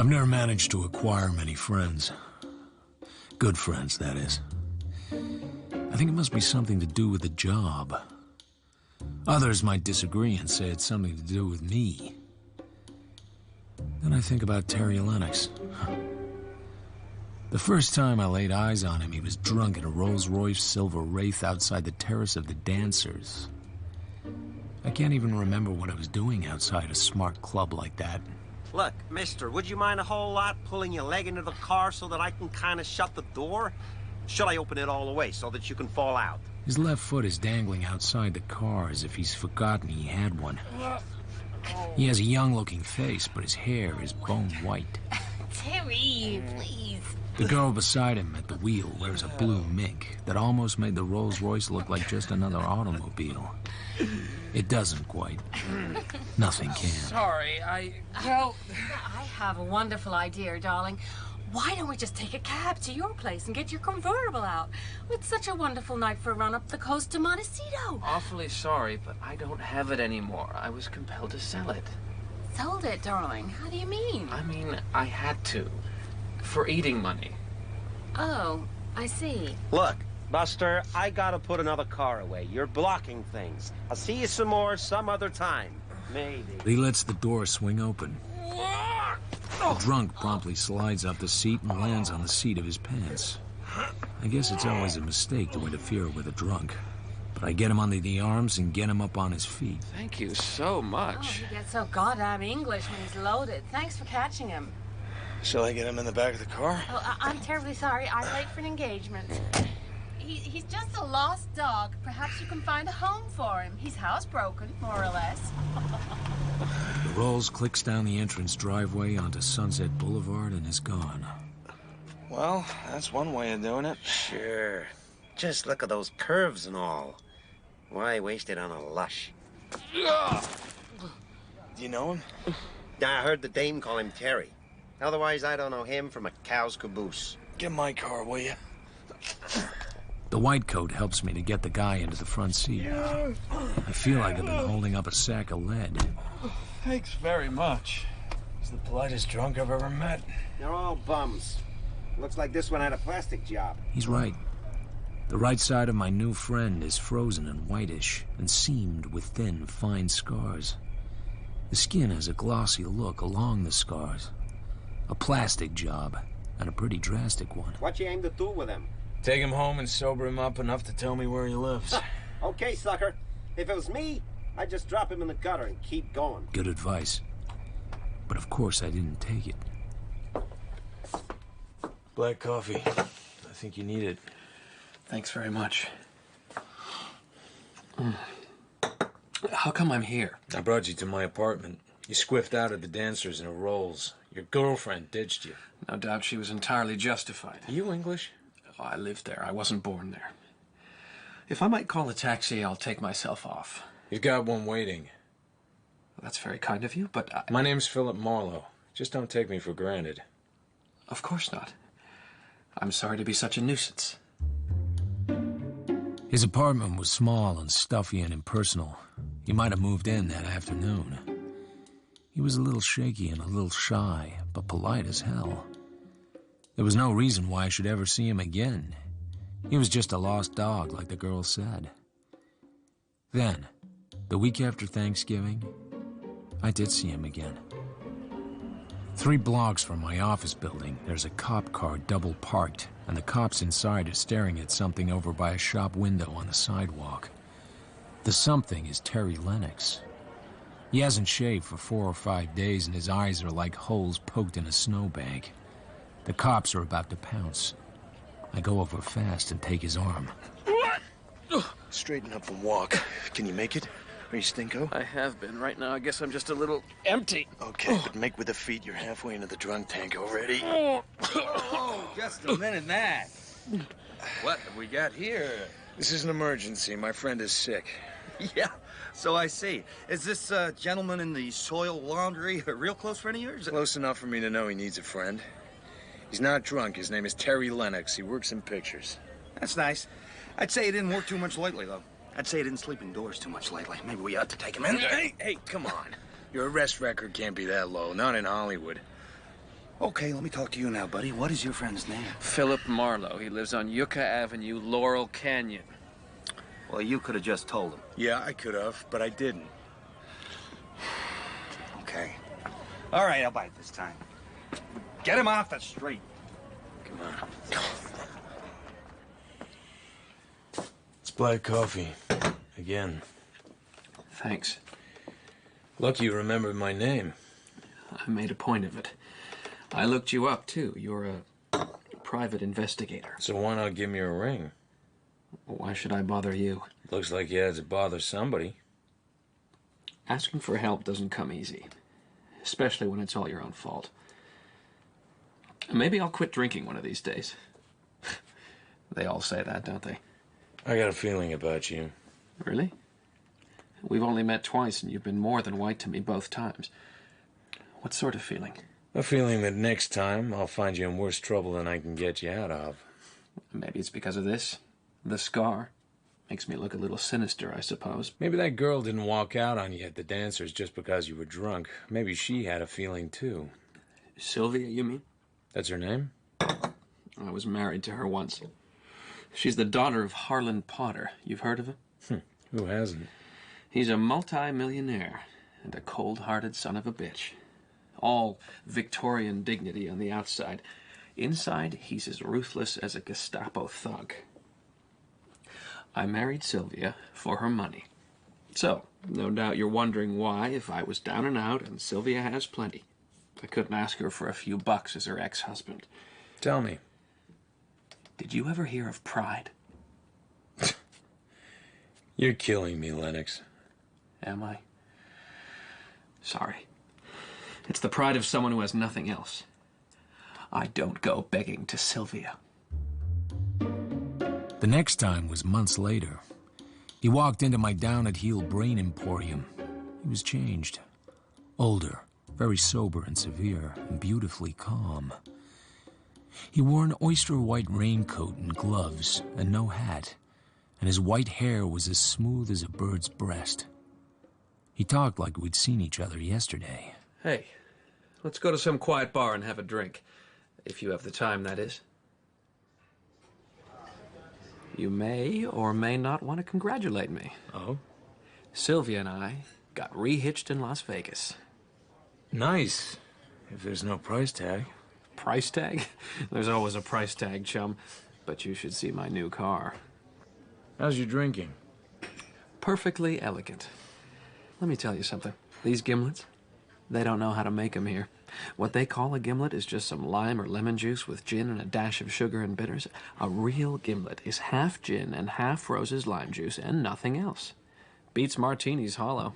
I've never managed to acquire many friends. Good friends, that is. I think it must be something to do with the job. Others might disagree and say it's something to do with me. Then I think about Terry Lennox. The first time I laid eyes on him, he was drunk in a Rolls-Royce Silver Wraith outside the Terrace of the Dancers. I can't even remember what I was doing outside a smart club like that. Look, mister, would you mind a whole lot pulling your leg into the car so that I can kind of shut the door? Should I open it all the way so that you can fall out? His left foot is dangling outside the car as if he's forgotten he had one. He has a young-looking face, but his hair is bone white. Terry, please. The girl beside him at the wheel wears a blue mink that almost made the Rolls-Royce look like just another automobile. It doesn't quite. Nothing can. Sorry, Well, I have a wonderful idea, darling. Why don't we just take a cab to your place and get your convertible out? It's such a wonderful night for a run up the coast to Montecito. awfully sorry, but I don't have it anymore. I was compelled to sell it. Sold it, darling. How do you mean? I mean, I had to. For eating money. Oh, I see. Look, Buster, I gotta put another car away. You're blocking things. I'll see you some more some other time. Maybe. He lets the door swing open. The drunk promptly slides off the seat and lands on the seat of his pants. I guess it's always a mistake to interfere with a drunk. But I get him under the arms and get him up on his feet. Thank you so much. Oh, he gets so goddamn English when he's loaded. Thanks for catching him. Shall I get him in the back of the car? Oh, I'm terribly sorry. I'm late for an engagement. He's just a lost dog. Perhaps you can find a home for him. He's housebroken, more or less. The Rolls clicks down the entrance driveway onto Sunset Boulevard and is gone. Well, that's one way of doing it. Sure. Just look at those curves and all. Why waste it on a lush? Do you know him? I heard the dame call him Terry. Otherwise, I don't know him from a cow's caboose. Get my car, will you? The white coat helps me to get the guy into the front seat. I feel like I've been holding up a sack of lead. Thanks very much. He's the politest drunk I've ever met. They're all bums. Looks like this one had a plastic job. He's right. The right side of my new friend is frozen and whitish and seamed with thin, fine scars. The skin has a glossy look along the scars. A plastic job, and a pretty drastic one. What you aim to do with him? Take him home and sober him up enough to tell me where he lives. Okay, sucker. If it was me, I'd just drop him in the gutter and keep going. Good advice. But of course I didn't take it. Black coffee. I think you need it. Thanks very much. How come I'm here? I brought you to my apartment. You squiffed out of the dancers in a Rolls. Your girlfriend ditched you. No doubt she was entirely justified. Are you English? Oh, I lived there. I wasn't born there. If I might call a taxi, I'll take myself off. You've got one waiting. Well, that's very kind of you, but My name's Philip Marlowe. Just don't take me for granted. Of course not. I'm sorry to be such a nuisance. His apartment was small and stuffy and impersonal. He might have moved in that afternoon. He was a little shaky and a little shy, but polite as hell. There was no reason why I should ever see him again. He was just a lost dog, like the girl said. Then, the week after Thanksgiving, I did see him again. 3 blocks from my office building, there's a cop car double parked, and the cops inside are staring at something over by a shop window on the sidewalk. The something is Terry Lennox. He hasn't shaved for 4 or 5 days, and his eyes are like holes poked in a snowbank. The cops are about to pounce. I go over fast and take his arm. Straighten up and walk. Can you make it? Are you stinko? I have been. Right now, I guess I'm just a little empty. Okay, but make with the feet. You're halfway into the drunk tank already. Just a minute, Matt. What have we got here? This is an emergency. My friend is sick. Yeah, so I see. Is this gentleman in the soil laundry a real close friend of yours? Close enough for me to know he needs a friend. He's not drunk. His name is Terry Lennox. He works in pictures. That's nice. I'd say he didn't work too much lately, though. I'd say he didn't sleep indoors too much lately. Maybe we ought to take him in. Hey, come on. Your arrest record can't be that low. Not in Hollywood. Okay, let me talk to you now, buddy. What is your friend's name? Philip Marlowe. He lives on Yucca Avenue, Laurel Canyon. Well, you could have just told him. Yeah, I could have, but I didn't. Okay. All right, I'll bite this time. Get him off the street. Come on. It's black coffee. Again. Thanks. Lucky you remembered my name. I made a point of it. I looked you up, too. You're a private investigator. So why not give me a ring? Why should I bother you? Looks like you had to bother somebody. Asking for help doesn't come easy, especially when it's all your own fault. Maybe I'll quit drinking one of these days. They all say that, don't they? I got a feeling about you. Really? We've only met twice, and you've been more than white to me both times. What sort of feeling? A feeling that next time I'll find you in worse trouble than I can get you out of. Maybe it's because of this. The scar. Makes me look a little sinister, I suppose. Maybe that girl didn't walk out on you at the dancers just because you were drunk. Maybe she had a feeling, too. Sylvia, you mean? That's her name? I was married to her once. She's the daughter of Harlan Potter. You've heard of him? Who hasn't? He's a multi-millionaire and a cold-hearted son of a bitch. All Victorian dignity on the outside. Inside, he's as ruthless as a Gestapo thug. I married Sylvia for her money. So, no doubt you're wondering why, if I was down and out and Sylvia has plenty, I couldn't ask her for a few bucks as her ex-husband. Tell me. Did you ever hear of pride? You're killing me, Lennox. Am I? Sorry. It's the pride of someone who has nothing else. I don't go begging to Sylvia. The next time was months later. He walked into my down-at-heel brain emporium. He was changed. Older, very sober and severe, and beautifully calm. He wore an oyster-white raincoat and gloves, and no hat, and his white hair was as smooth as a bird's breast. He talked like we'd seen each other yesterday. Hey, let's go to some quiet bar and have a drink. If you have the time, that is. You may or may not want to congratulate me. Oh? Sylvia and I got re-hitched in Las Vegas. Nice. If there's no price tag. Price tag? There's always a price tag, chum. But you should see my new car. How's your drinking? Perfectly elegant. Let me tell you something. These gimlets, they don't know how to make them here. What they call a gimlet is just some lime or lemon juice with gin and a dash of sugar and bitters. A real gimlet is half gin and half Rose's lime juice and nothing else. Beats martinis hollow.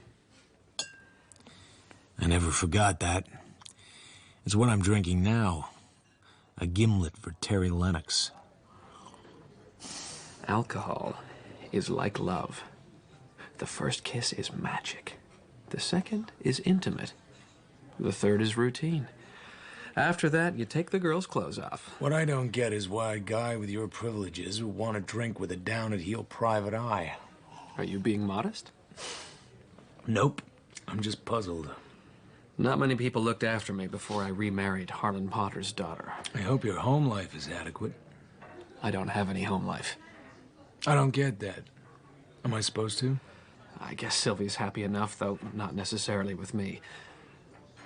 I never forgot that. It's what I'm drinking now. A gimlet for Terry Lennox. Alcohol is like love. The first kiss is magic. The second is intimate. The third is routine. After that, you take the girl's clothes off. What I don't get is why a guy with your privileges would want to drink with a down-at-heel private eye. Are you being modest? Nope. I'm just puzzled. Not many people looked after me before I remarried Harlan Potter's daughter. I hope your home life is adequate. I don't have any home life. I don't get that. Am I supposed to? I guess Sylvia's happy enough, though not necessarily with me.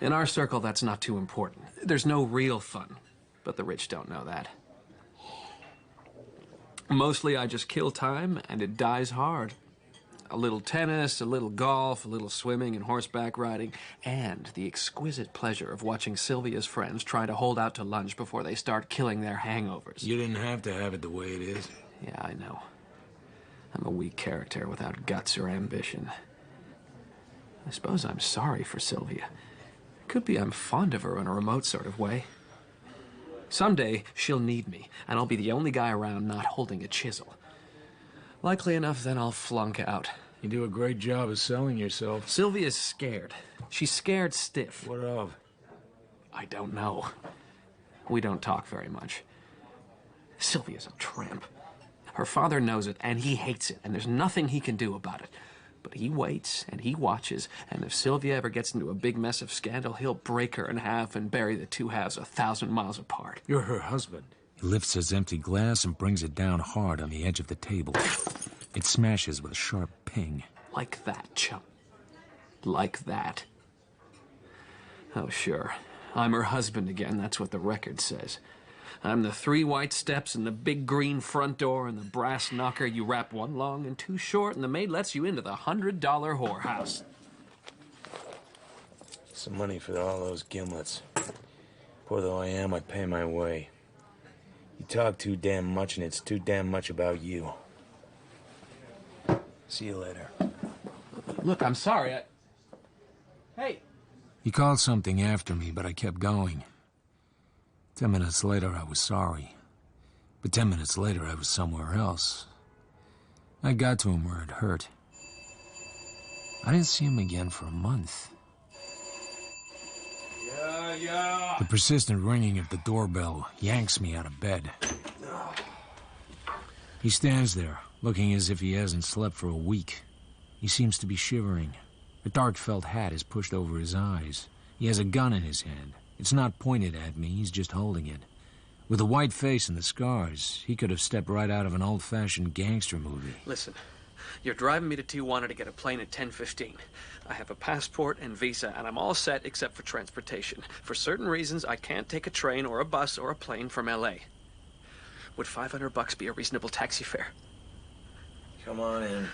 In our circle, that's not too important. There's no real fun, but the rich don't know that. Mostly I just kill time, and it dies hard. A little tennis, a little golf, a little swimming and horseback riding, and the exquisite pleasure of watching Sylvia's friends try to hold out to lunch before they start killing their hangovers. You didn't have to have it the way it is. Yeah, I know. I'm a weak character without guts or ambition. I suppose I'm sorry for Sylvia. Could be I'm fond of her in a remote sort of way. Someday, she'll need me, and I'll be the only guy around not holding a chisel. Likely enough, then I'll flunk out. You do a great job of selling yourself. Sylvia's scared. She's scared stiff. What of? I don't know. We don't talk very much. Sylvia's a tramp. Her father knows it, and he hates it, and there's nothing he can do about it. But he waits and he watches, and if Sylvia ever gets into a big mess of scandal, he'll break her in half and bury the two halves 1,000 miles apart. You're her husband. He lifts his empty glass and brings it down hard on the edge of the table. It smashes with a sharp ping. Like that, chum. Like that. Oh, sure. I'm her husband again, that's what the record says. I'm the 3 white steps and the big green front door and the brass knocker you wrap one long and two short, and the maid lets you into the $100 whorehouse. Some money for all those gimlets. Poor though I am, I pay my way. You talk too damn much, and it's too damn much about you. See you later. Look, I'm sorry, Hey! He called something after me, but I kept going. 10 minutes later, I was sorry. But 10 minutes later, I was somewhere else. I got to him where it hurt. I didn't see him again for a month. Yeah. The persistent ringing of the doorbell yanks me out of bed. He stands there, looking as if he hasn't slept for a week. He seems to be shivering. A dark felt hat is pushed over his eyes. He has a gun in his hand. It's not pointed at me, he's just holding it. With the white face and the scars, he could have stepped right out of an old-fashioned gangster movie. Listen, you're driving me to Tijuana to get a plane at 10:15. I have a passport and visa, and I'm all set except for transportation. For certain reasons, I can't take a train or a bus or a plane from L.A. Would $500 be a reasonable taxi fare? Come on in.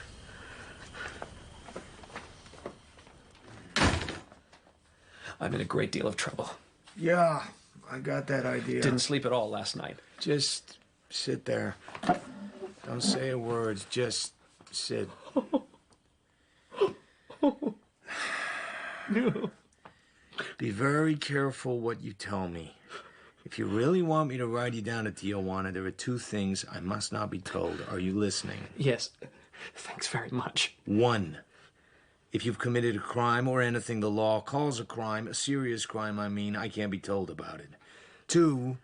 I'm in a great deal of trouble. Yeah, I got that idea. Didn't sleep at all last night. Just sit there. Don't say a word, just sit. No. Be very careful what you tell me. If you really want me to ride you down to Tijuana, there are 2 things I must not be told. Are you listening? Yes. Thanks very much. 1, if you've committed a crime or anything the law calls a crime, a serious crime, I can't be told about it. 2,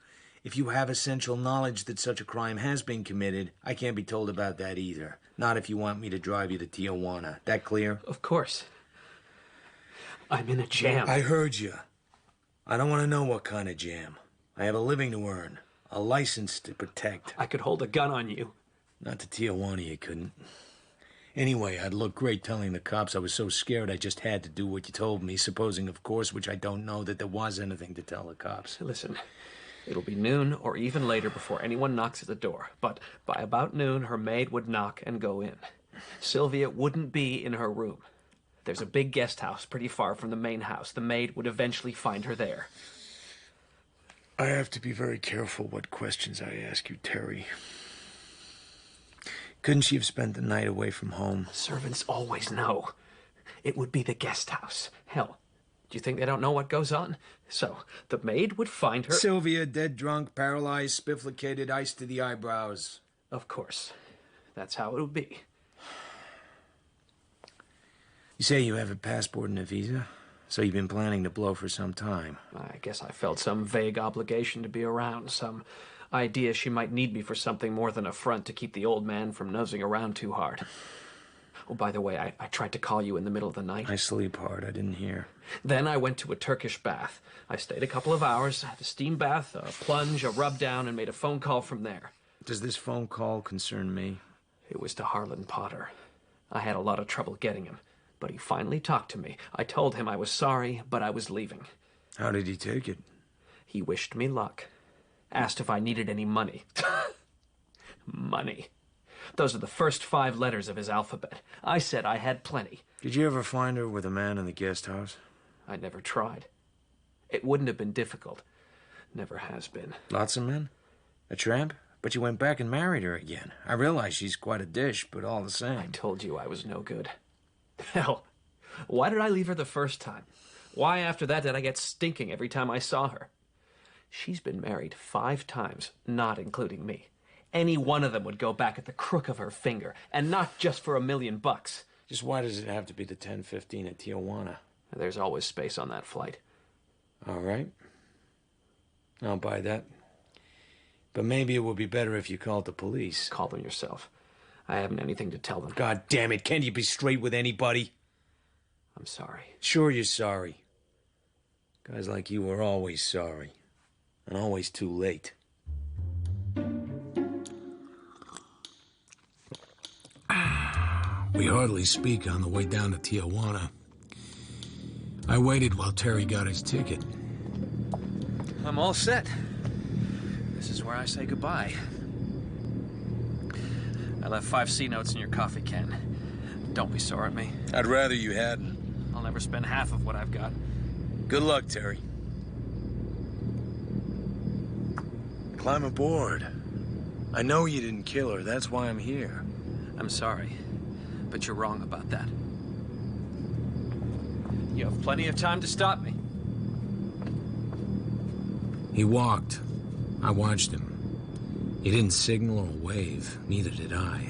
if you have essential knowledge that such a crime has been committed, I can't be told about that either. Not if you want me to drive you to Tijuana. That clear? Of course. I'm in a jam. I heard you. I don't want to know what kind of jam. I have a living to earn, a license to protect. I could hold a gun on you. Not to Tijuana, you couldn't. Anyway, I'd look great telling the cops I was so scared I just had to do what you told me, supposing, of course, which I don't know, that there was anything to tell the cops. Listen, it'll be noon or even later before anyone knocks at the door. But by about noon, her maid would knock and go in. Sylvia wouldn't be in her room. There's a big guest house pretty far from the main house. The maid would eventually find her there. I have to be very careful what questions I ask you, Terry. Couldn't she have spent the night away from home? Servants always know. It would be the guest house. Hell, do you think they don't know what goes on? So, the maid would find her... Sylvia, dead drunk, paralyzed, spifflicated, ice to the eyebrows. Of course. That's how it would be. You say you have a passport and a visa? So you've been planning to blow for some time. I guess I felt some vague obligation to be around, some idea she might need me for something more than a front to keep the old man from nosing around too hard. Oh, by the way, I tried to call you in the middle of the night. I sleep hard. I didn't hear. Then I went to a Turkish bath. I stayed a couple of hours, had a steam bath, a plunge, a rub down, and made a phone call from there. Does this phone call concern me? It was to Harlan Potter. I had a lot of trouble getting him, but he finally talked to me. I told him I was sorry, but I was leaving. How did he take it? He wished me luck. Asked if I needed any money. Money. Those are the first 5 letters of his alphabet. I said I had plenty. Did you ever find her with a man in the guest house? I never tried. It wouldn't have been difficult. Never has been. Lots of men? A tramp? But you went back and married her again. I realize she's quite a dish, but all the same. I told you I was no good. Hell, why did I leave her the first time? Why after that did I get stinking every time I saw her? She's been married 5 times, not including me. Any one of them would go back at the crook of her finger, and not just for $1 million. Just why does it have to be the 10:15 at Tijuana? There's always space on that flight. All right. I'll buy that. But maybe it would be better if you called the police. Call them yourself. I haven't anything to tell them. God damn it, can't you be straight with anybody? I'm sorry. Sure you're sorry. Guys like you are always sorry. And always too late. We hardly speak on the way down to Tijuana. I waited while Terry got his ticket. I'm all set. This is where I say goodbye. I left 5 C notes in your coffee can. Don't be sore at me. I'd rather you hadn't. I'll never spend half of what I've got. Good luck, Terry. Climb aboard. I know you didn't kill her. That's why I'm here. I'm sorry, but you're wrong about that. You have plenty of time to stop me. He walked. I watched him. He didn't signal or wave, neither did I.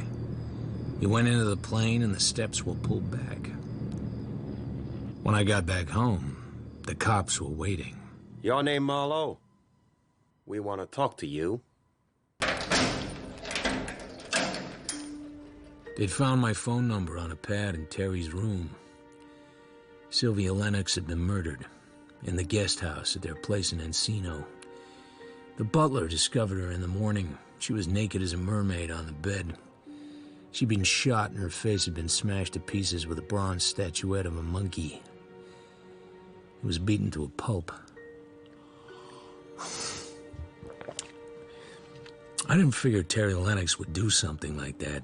He went into the plane and the steps were pulled back. When I got back home, the cops were waiting. Your name, Marlowe? We want to talk to you. They'd found my phone number on a pad in Terry's room. Sylvia Lennox had been murdered in the guest house at their place in Encino. The butler discovered her in the morning. She was naked as a mermaid on the bed. She'd been shot and her face had been smashed to pieces with a bronze statuette of a monkey. It was beaten to a pulp. I didn't figure Terry Lennox would do something like that.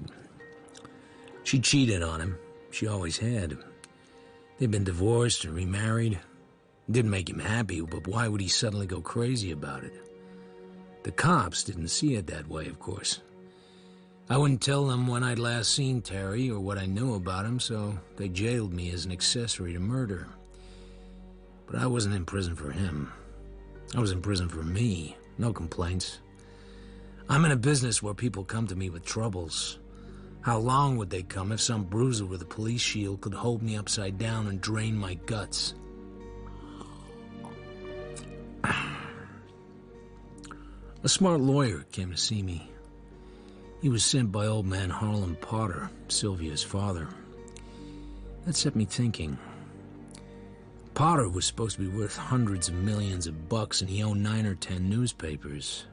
She cheated on him. She always had. They'd been divorced and remarried. It didn't make him happy, but why would he suddenly go crazy about it? The cops didn't see it that way, of course. I wouldn't tell them when I'd last seen Terry or what I knew about him, so they jailed me as an accessory to murder. But I wasn't in prison for him. I was in prison for me. No complaints. I'm in a business where people come to me with troubles. How long would they come if some bruiser with a police shield could hold me upside down and drain my guts? A smart lawyer came to see me. He was sent by old man Harlan Potter, Sylvia's father. That set me thinking. Potter was supposed to be worth hundreds of millions of bucks, and he owned 9 or 10 newspapers.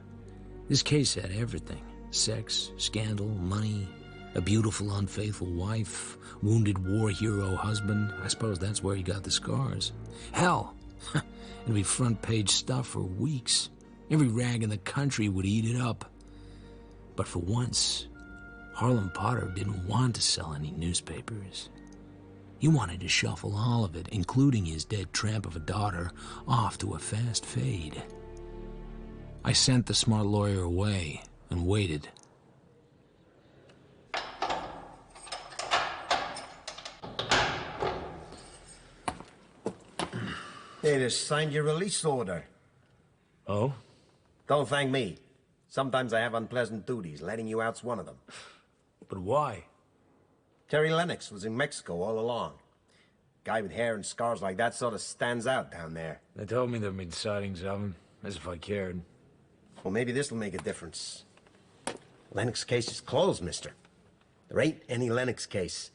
This case had everything. Sex, scandal, money, a beautiful, unfaithful wife, wounded war hero husband. I suppose that's where he got the scars. Hell, it'd be front-page stuff for weeks. Every rag in the country would eat it up. But for once, Harlan Potter didn't want to sell any newspapers. He wanted to shuffle all of it, including his dead tramp of a daughter, off to a fast fade. I sent the smart lawyer away and waited. They just signed your release order. Oh? Don't thank me. Sometimes I have unpleasant duties. Letting you out's one of them. But why? Terry Lennox was in Mexico all along. Guy with hair and scars like that sort of stands out down there. They told me there'd been sightings of him, as if I cared. Well, maybe this'll make a difference. Lennox case is closed, mister. There ain't any Lennox case.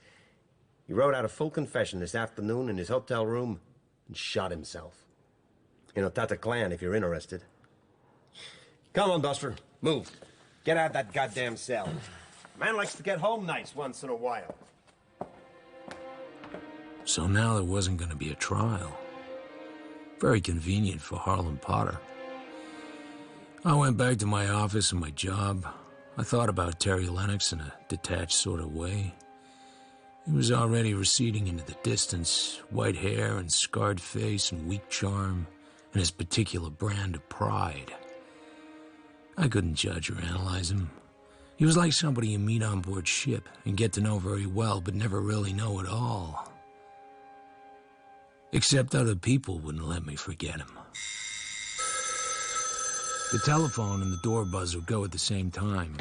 He wrote out a full confession this afternoon in his hotel room and shot himself. You know, Tata Clan, if you're interested. Come on, Buster. Move. Get out of that goddamn cell. Man likes to get home nights once in a while. So now there wasn't going to be a trial. Very convenient for Harlan Potter. I went back to my office and my job. I thought about Terry Lennox in a detached sort of way. He was already receding into the distance, white hair and scarred face and weak charm, and his particular brand of pride. I couldn't judge or analyze him. He was like somebody you meet on board ship and get to know very well, but never really know at all. Except other people wouldn't let me forget him. The telephone and the door buzzer go at the same time.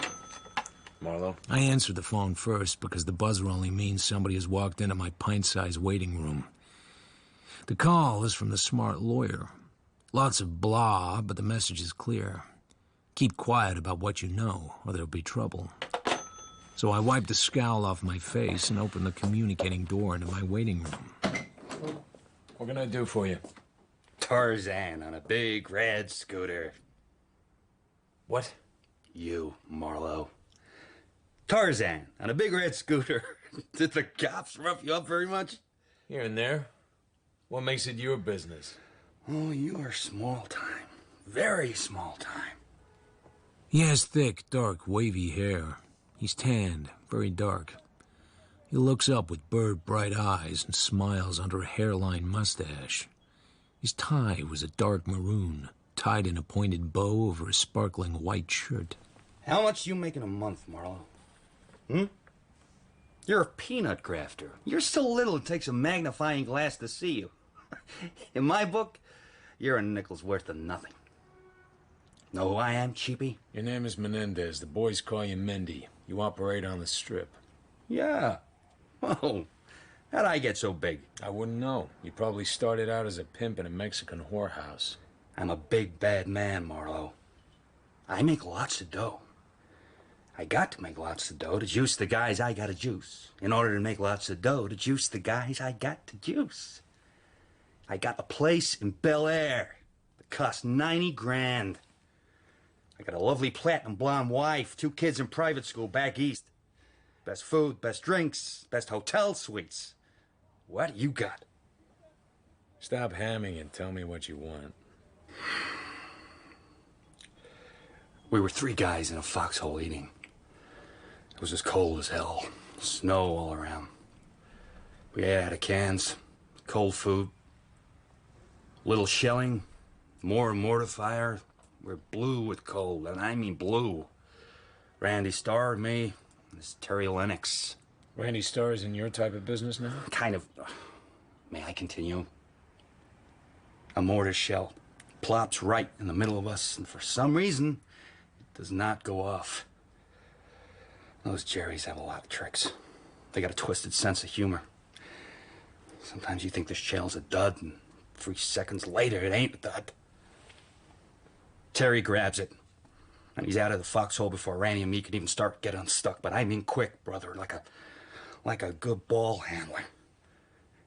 Marlowe? I answered the phone first because the buzzer only means somebody has walked into my pint-sized waiting room. The call is from the smart lawyer. Lots of blah, but the message is clear. Keep quiet about what you know, or there'll be trouble. So I wiped the scowl off my face and opened the communicating door into my waiting room. What can I do for you? Tarzan on a big red scooter. What? You, Marlowe. Tarzan on a big red scooter. Did the cops rough you up very much? Here and there. What makes it your business? Oh, you are small time. Very small time. He has thick, dark, wavy hair. He's tanned, very dark. He looks up with bird-bright eyes and smiles under a hairline mustache. His tie was a dark maroon, tied in a pointed bow over a sparkling white shirt. How much you making a month, Marlowe? Hmm? You're a peanut grafter. You're so little it takes a magnifying glass to see you. In my book, you're a nickel's worth of nothing. Know who I am, cheapie? Your name is Menendez. The boys call you Mendy. You operate on the Strip. Yeah. Oh, how'd I get so big? I wouldn't know. You probably started out as a pimp in a Mexican whorehouse. I'm a big, bad man, Marlowe. I make lots of dough. I got to make lots of dough to juice the guys I gotta juice. In order to make lots of dough to juice the guys I got to juice. I got a place in Bel Air that cost 90 grand. I got a lovely platinum blonde wife, 2 kids in private school back east. Best food, best drinks, best hotel suites. What you got? Stop hamming and tell me what you want. We were 3 guys in a foxhole eating. It was as cold as hell. Snow all around. We ate out of cans, cold food, little shelling, more mortar fire. We're blue with cold, and I mean blue. Randy Starr and me, and this Terry Lennox. Randy Starr is in your type of business now? Kind of. May I continue? A mortar shell plops right in the middle of us, and for some reason, it does not go off. Those Jerrys have a lot of tricks. They got a twisted sense of humor. Sometimes you think the shell's a dud, and 3 seconds later, it ain't a dud. Terry grabs it, and he's out of the foxhole before Randy and me can even start getting unstuck. But I mean quick, brother, like a good ball handler.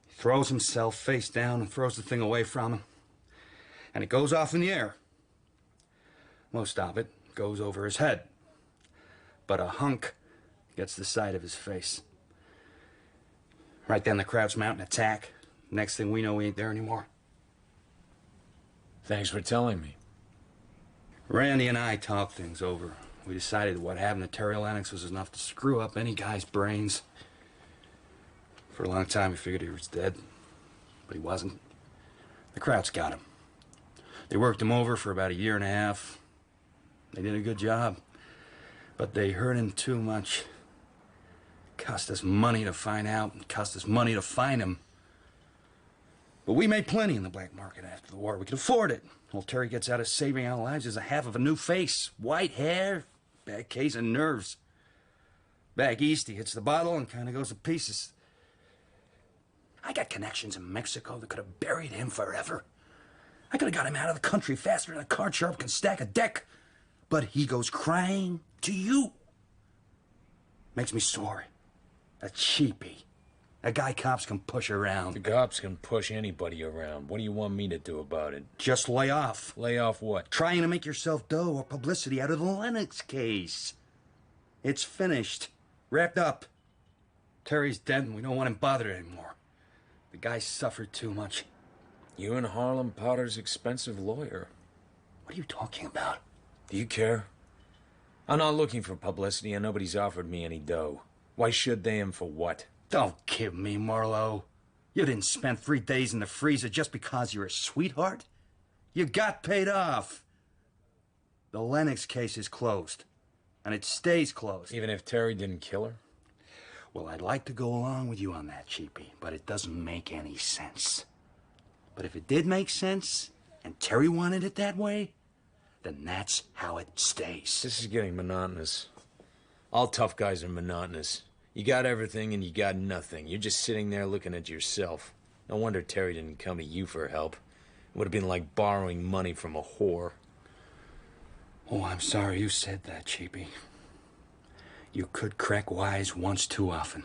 He throws himself face down and throws the thing away from him, and it goes off in the air. Most of it goes over his head, but a hunk gets the side of his face. Right then the crowd's mounting attack. Next thing we know, we ain't there anymore. Thanks for telling me. Randy and I talked things over. We decided that what happened to Terry Lennox was enough to screw up any guy's brains. For a long time, we figured he was dead, but he wasn't. The Krauts got him. They worked him over for about 1.5 years. They did a good job, but they hurt him too much. Cost us money to find out, and cost us money to find him. But we made plenty in the black market after the war. We could afford it. Well, Terry gets out of saving our lives as a half of a new face. White hair, bad case of nerves. Back east, he hits the bottle and kind of goes to pieces. I got connections in Mexico that could have buried him forever. I could have got him out of the country faster than a card sharp can stack a deck. But he goes crying to you. Makes me sorry. A cheapie. A guy cops can push around. The cops can push anybody around. What do you want me to do about it? Just lay off. Lay off what? Trying to make yourself dough or publicity out of the Lennox case. It's finished. Wrapped up. Terry's dead and we don't want him bothered anymore. The guy suffered too much. You and Harlem Potter's expensive lawyer. What are you talking about? Do you care? I'm not looking for publicity and nobody's offered me any dough. Why should they and for what? Don't kid me, Marlowe. You didn't spend 3 days in the freezer just because you're a sweetheart. You got paid off. The Lennox case is closed. And it stays closed. Even if Terry didn't kill her? Well, I'd like to go along with you on that, cheapie, but it doesn't make any sense. But if it did make sense, and Terry wanted it that way, then that's how it stays. This is getting monotonous. All tough guys are monotonous. You got everything and you got nothing. You're just sitting there looking at yourself. No wonder Terry didn't come to you for help. It would have been like borrowing money from a whore. Oh, I'm sorry you said that, cheapie. You could crack wise once too often.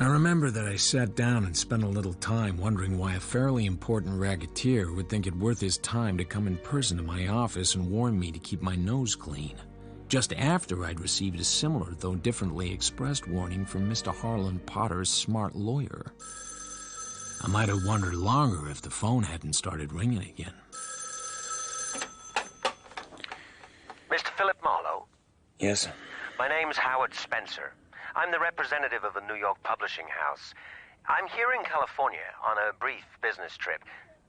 I remember that I sat down and spent a little time wondering why a fairly important racketeer would think it worth his time to come in person to my office and warn me to keep my nose clean, just after I'd received a similar, though differently expressed warning from Mr. Harlan Potter's smart lawyer. I might have wondered longer if the phone hadn't started ringing again. Mr. Philip Marlowe? Yes? My name's Howard Spencer. I'm the representative of a New York publishing house. I'm here in California on a brief business trip.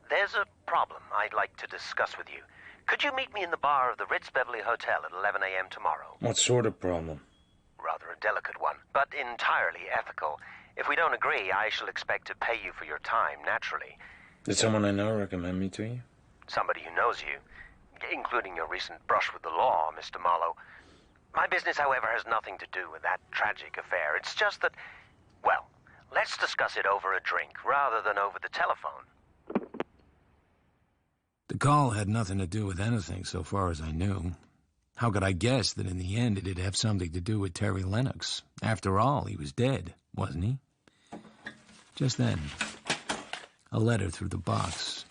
There's a problem I'd like to discuss with you. Could you meet me in the bar of the Ritz Beverly Hotel at 11 a.m. tomorrow? What sort of problem? Rather a delicate one, but entirely ethical. If we don't agree, I shall expect to pay you for your time, naturally. Did someone I know recommend me to you? Somebody who knows you, including your recent brush with the law, Mr. Marlowe. My business, however, has nothing to do with that tragic affair. It's just that, well, let's discuss it over a drink rather than over the telephone. The call had nothing to do with anything so far as I knew. How could I guess that in the end it'd have something to do with Terry Lennox? After all, he was dead, wasn't he? Just then, a letter through the box.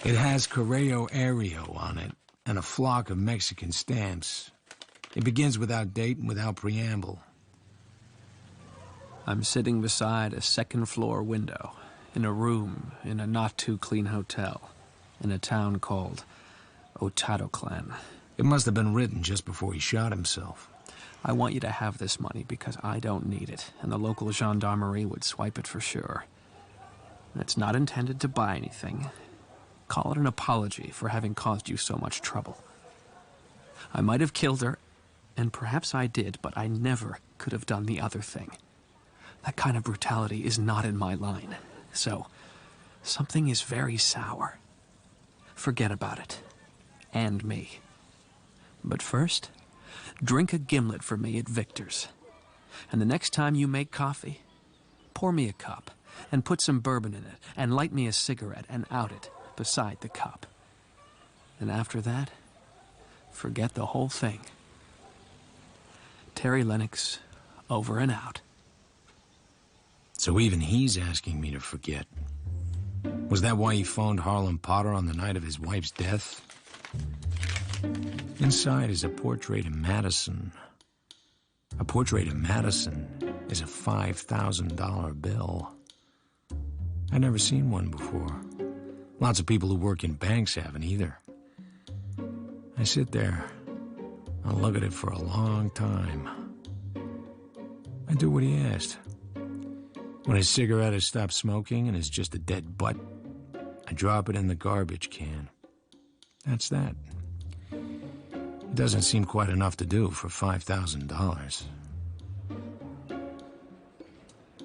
It has Correo Aéreo on it and a flock of Mexican stamps. It begins without date and without preamble. I'm sitting beside a second-floor window in a room in a not-too-clean hotel in a town called Otadoclan. It must have been written just before he shot himself. I want you to have this money because I don't need it, and the local gendarmerie would swipe it for sure. It's not intended to buy anything. Call it an apology for having caused you so much trouble. I might have killed her, and perhaps I did, but I never could have done the other thing. That kind of brutality is not in my line. So, something is very sour. Forget about it. And me. But first, drink a gimlet for me at Victor's. And the next time you make coffee, pour me a cup, and put some bourbon in it, and light me a cigarette, and out it beside the cup. And after that, forget the whole thing. Terry Lennox, over and out. So even he's asking me to forget. Was that why he phoned Harlan Potter on the night of his wife's death? Inside is a portrait of Madison. A portrait of Madison is a $5,000 bill. I'd never seen one before. Lots of people who work in banks haven't either. I sit there. I look at it for a long time. I do what he asked. When his cigarette has stopped smoking and is just a dead butt, I drop it in the garbage can. That's that. It doesn't seem quite enough to do for $5,000.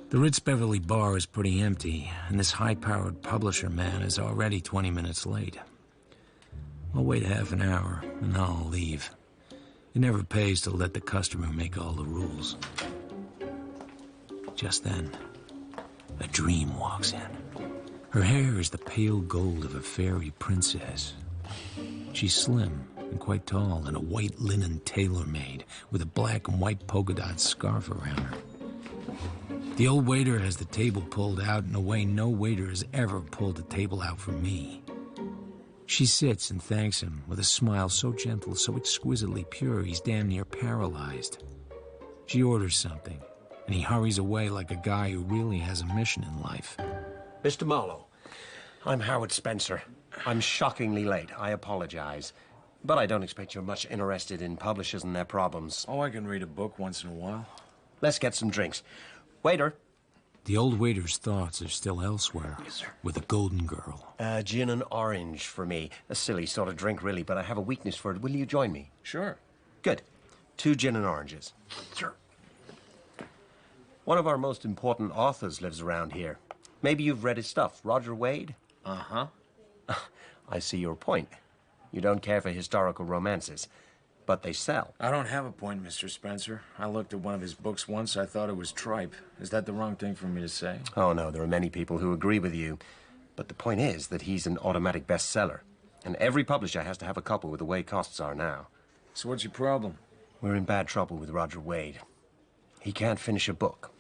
The Ritz Beverly bar is pretty empty, and this high-powered publisher man is already 20 minutes late. I'll wait half an hour, and then I'll leave. It never pays to let the customer make all the rules. Just then, a dream walks in. Her hair is the pale gold of a fairy princess. She's slim and quite tall in a white linen tailor-made with a black and white polka dot scarf around her. The old waiter has the table pulled out in a way no waiter has ever pulled a table out for me. She sits and thanks him with a smile so gentle, so exquisitely pure, he's damn near paralyzed. She orders something, and he hurries away like a guy who really has a mission in life. Mr. Marlowe, I'm Howard Spencer. I'm shockingly late. I apologize. But I don't expect you're much interested in publishers and their problems. Oh, I can read a book once in a while. Let's get some drinks. Waiter. The old waiter's thoughts are still elsewhere. Yes, sir. With a golden girl. Gin and orange for me. A silly sort of drink, really, but I have a weakness for it. Will you join me? Sure. Good. 2 gin and oranges. Sure. One of our most important authors lives around here. Maybe you've read his stuff. Roger Wade? Uh-huh. I see your point. You don't care for historical romances, but they sell. I don't have a point, Mr. Spencer. I looked at one of his books once. I thought it was tripe. Is that the wrong thing for me to say? Oh, no, there are many people who agree with you. But the point is that he's an automatic bestseller. And every publisher has to have a couple with the way costs are now. So what's your problem? We're in bad trouble with Roger Wade. He can't finish a book.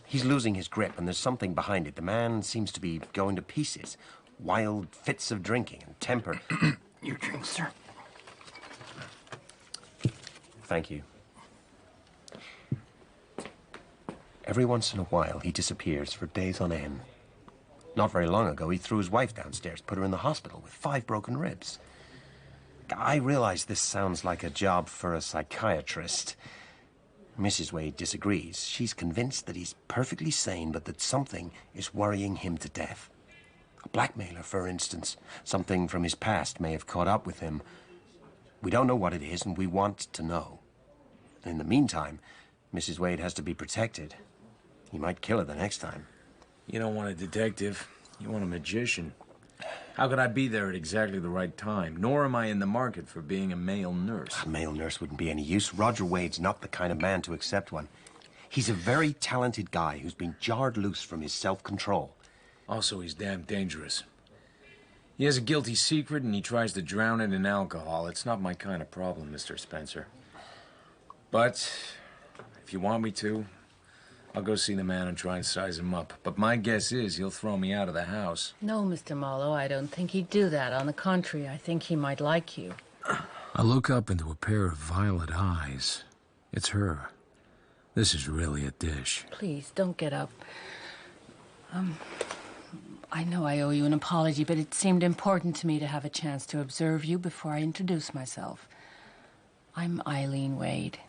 He's losing his grip, and there's something behind it. The man seems to be going to pieces. Wild fits of drinking and temper. Your drink, sir. Thank you. Every once in a while, he disappears for days on end. Not very long ago, he threw his wife downstairs, put her in the hospital with 5 broken ribs. I realize this sounds like a job for a psychiatrist. Mrs. Wade disagrees. She's convinced that he's perfectly sane, but that something is worrying him to death. A blackmailer, for instance. Something from his past may have caught up with him. We don't know what it is, and we want to know. In the meantime, Mrs. Wade has to be protected. He might kill her the next time. You don't want a detective. You want a magician. How could I be there at exactly the right time? Nor am I in the market for being a male nurse. A male nurse wouldn't be any use. Roger Wade's not the kind of man to accept one. He's a very talented guy who's been jarred loose from his self-control. Also, he's damn dangerous. He has a guilty secret and he tries to drown it in alcohol. It's not my kind of problem, Mr. Spencer. But if you want me to, I'll go see the man and try and size him up. But my guess is he'll throw me out of the house. No, Mr. Marlowe, I don't think he'd do that. On the contrary, I think he might like you. I look up into a pair of violet eyes. It's her. This is really a dish. Please, don't get up. I know I owe you an apology, but it seemed important to me to have a chance to observe you before I introduce myself. I'm Eileen Wade.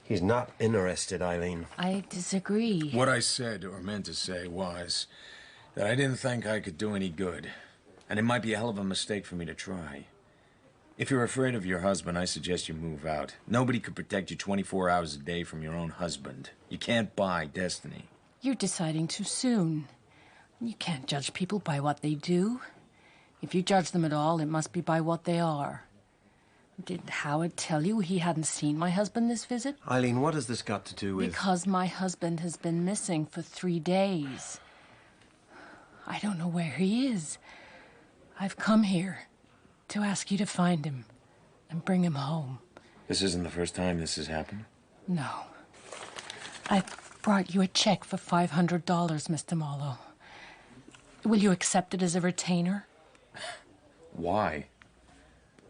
He's not interested, Eileen. I disagree. What I said, or meant to say, was that I didn't think I could do any good. And it might be a hell of a mistake for me to try. If you're afraid of your husband, I suggest you move out. Nobody could protect you 24 hours a day from your own husband. You can't buy destiny. You're deciding too soon. You can't judge people by what they do. If you judge them at all, it must be by what they are. Did Howard tell you he hadn't seen my husband this visit? Eileen, what has this got to do with... Because my husband has been missing for 3 days. I don't know where he is. I've come here to ask you to find him and bring him home. This isn't the first time this has happened? No. I brought you a check for $500, Mr. Marlowe. Will you accept it as a retainer? Why?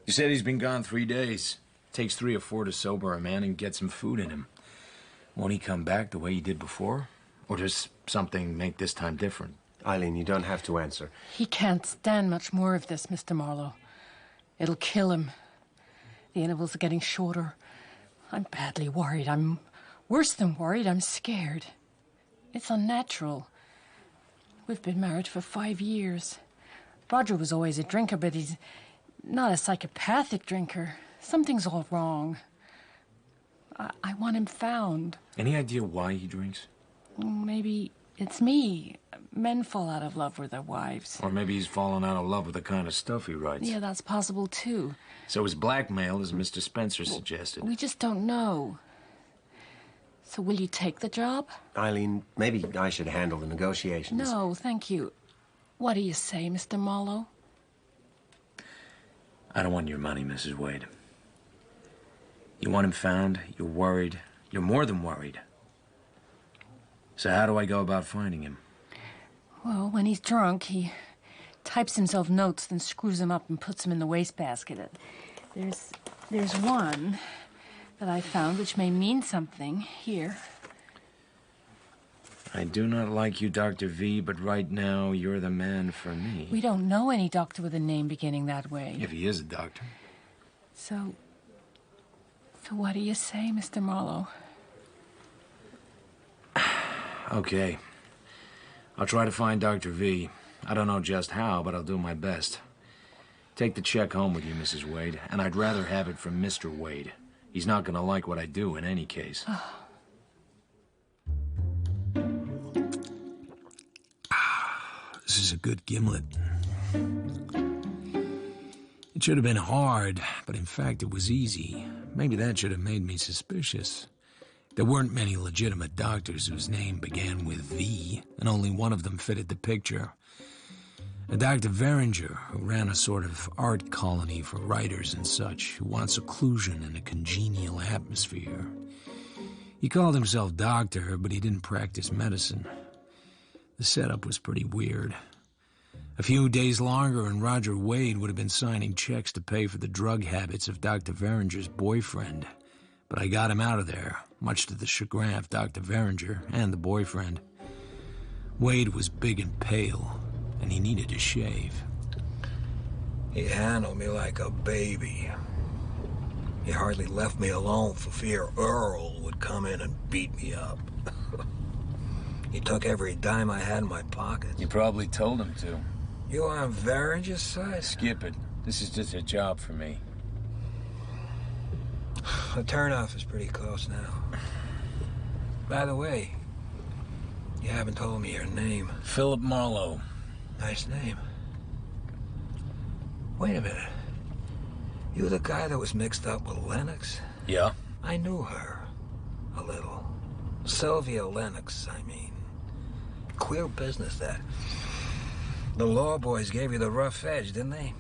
You said he's been gone 3 days. Takes 3 or 4 to sober a man and get some food in him. Won't he come back the way he did before? Or does something make this time different? Eileen, you don't have to answer. He can't stand much more of this, Mr. Marlowe. It'll kill him. The intervals are getting shorter. I'm badly worried. I'm worse than worried. I'm scared. It's unnatural. We've been married for 5 years. Roger was always a drinker, but he's not a psychopathic drinker. Something's all wrong. I want him found. Any idea why he drinks? Maybe it's me. Men fall out of love with their wives. Or maybe he's fallen out of love with the kind of stuff he writes. Yeah, that's possible, too. So his blackmail, as Mr. Spencer suggested. We just don't know. So will you take the job? Eileen, maybe I should handle the negotiations. No, thank you. What do you say, Mr. Marlowe? I don't want your money, Mrs. Wade. You want him found, you're worried, you're more than worried. So how do I go about finding him? Well, when he's drunk, he types himself notes, then screws them up and puts them in the wastebasket. There's one that I found which may mean something. Here. I do not like you, Dr. V, but right now you're the man for me. We don't know any doctor with a name beginning that way. If he is a doctor. So what do you say, Mr. Marlowe? Okay. I'll try to find Dr. V. I don't know just how, but I'll do my best. Take the check home with you, Mrs. Wade, and I'd rather have it from Mr. Wade. He's not going to like what I do in any case. This is a good gimlet. It should have been hard, but in fact it was easy. Maybe that should have made me suspicious. There weren't many legitimate doctors whose name began with V, and only one of them fitted the picture. A Dr. Veringer, who ran a sort of art colony for writers and such, who want seclusion and a congenial atmosphere. He called himself doctor, but he didn't practice medicine. The setup was pretty weird. A few days longer and Roger Wade would have been signing checks to pay for the drug habits of Dr. Veringer's boyfriend. But I got him out of there, much to the chagrin of Dr. Veringer and the boyfriend. Wade was big and pale, and he needed a shave. He handled me like a baby. He hardly left me alone for fear Earl would come in and beat me up. He took every dime I had in my pockets. You probably told him to. You on Veringer's side? Skip it. This is just a job for me. The turnoff is pretty close now. By the way, you haven't told me your name. Philip Marlowe. Nice name. Wait a minute. You the guy that was mixed up with Lennox? Yeah? I knew her. A little. Sylvia Lennox, I mean. Queer business, that. The law boys gave you the rough edge, didn't they?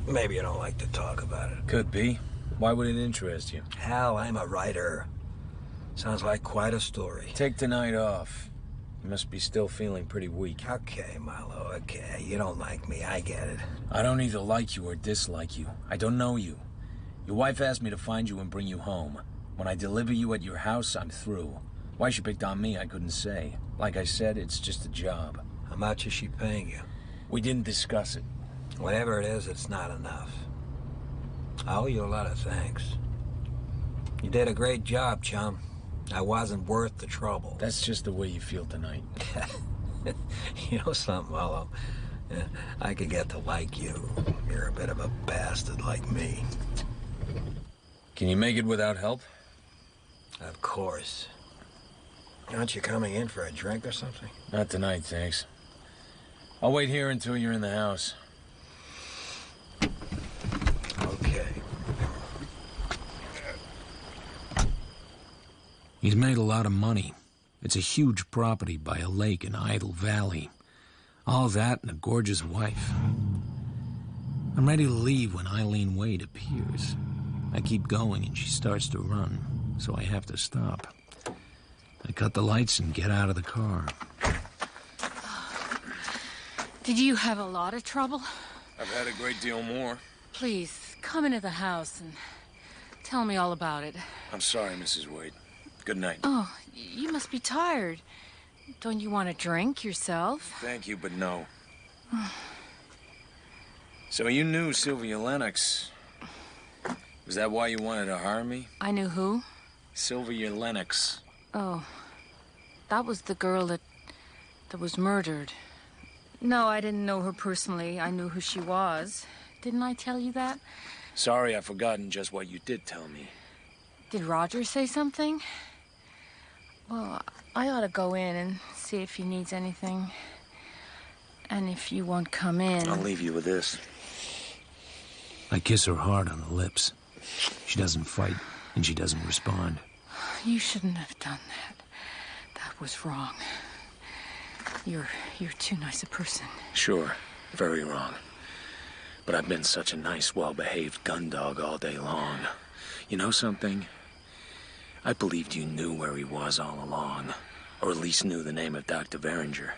Maybe you don't like to talk about it. Could be. Why would it interest you? Hell, I'm a writer. Sounds like quite a story. Take tonight off. You must be still feeling pretty weak. Okay, Marlowe, okay. You don't like me, I get it. I don't either like you or dislike you. I don't know you. Your wife asked me to find you and bring you home. When I deliver you at your house, I'm through. Why she picked on me, I couldn't say. Like I said, it's just a job. How much is she paying you? We didn't discuss it. Whatever it is, it's not enough. I owe you a lot of thanks. You did a great job, chum. I wasn't worth the trouble. That's just the way you feel tonight. You know something, Marlowe? I could get to like you. You're a bit of a bastard like me. Can you make it without help? Of course. Aren't you coming in for a drink or something? Not tonight, thanks. I'll wait here until you're in the house. Okay. He's made a lot of money. It's a huge property by a lake in Idle Valley. All that and a gorgeous wife. I'm ready to leave when Eileen Wade appears. I keep going and she starts to run, so I have to stop. I cut the lights and get out of the car. Did you have a lot of trouble? I've had a great deal more. Please, come into the house and tell me all about it. I'm sorry, Mrs. Wade. Good night. Oh, you must be tired. Don't you want a drink yourself? Thank you, but no. So you knew Sylvia Lennox. Was that why you wanted to hire me? I knew who? Sylvia Lennox. Oh, that was the girl that was murdered. No, I didn't know her personally. I knew who she was. Didn't I tell you that? Sorry, I've forgotten just what you did tell me. Did Roger say something? Well, I ought to go in and see if he needs anything. And if you won't come in... I'll leave you with this. I kiss her hard on the lips. She doesn't fight, and she doesn't respond. You shouldn't have done that. That was wrong. You're too nice a person. Sure, very wrong. But I've been such a nice, well-behaved gun dog all day long. You know something? I believed you knew where he was all along. Or at least knew the name of Dr. Veringer.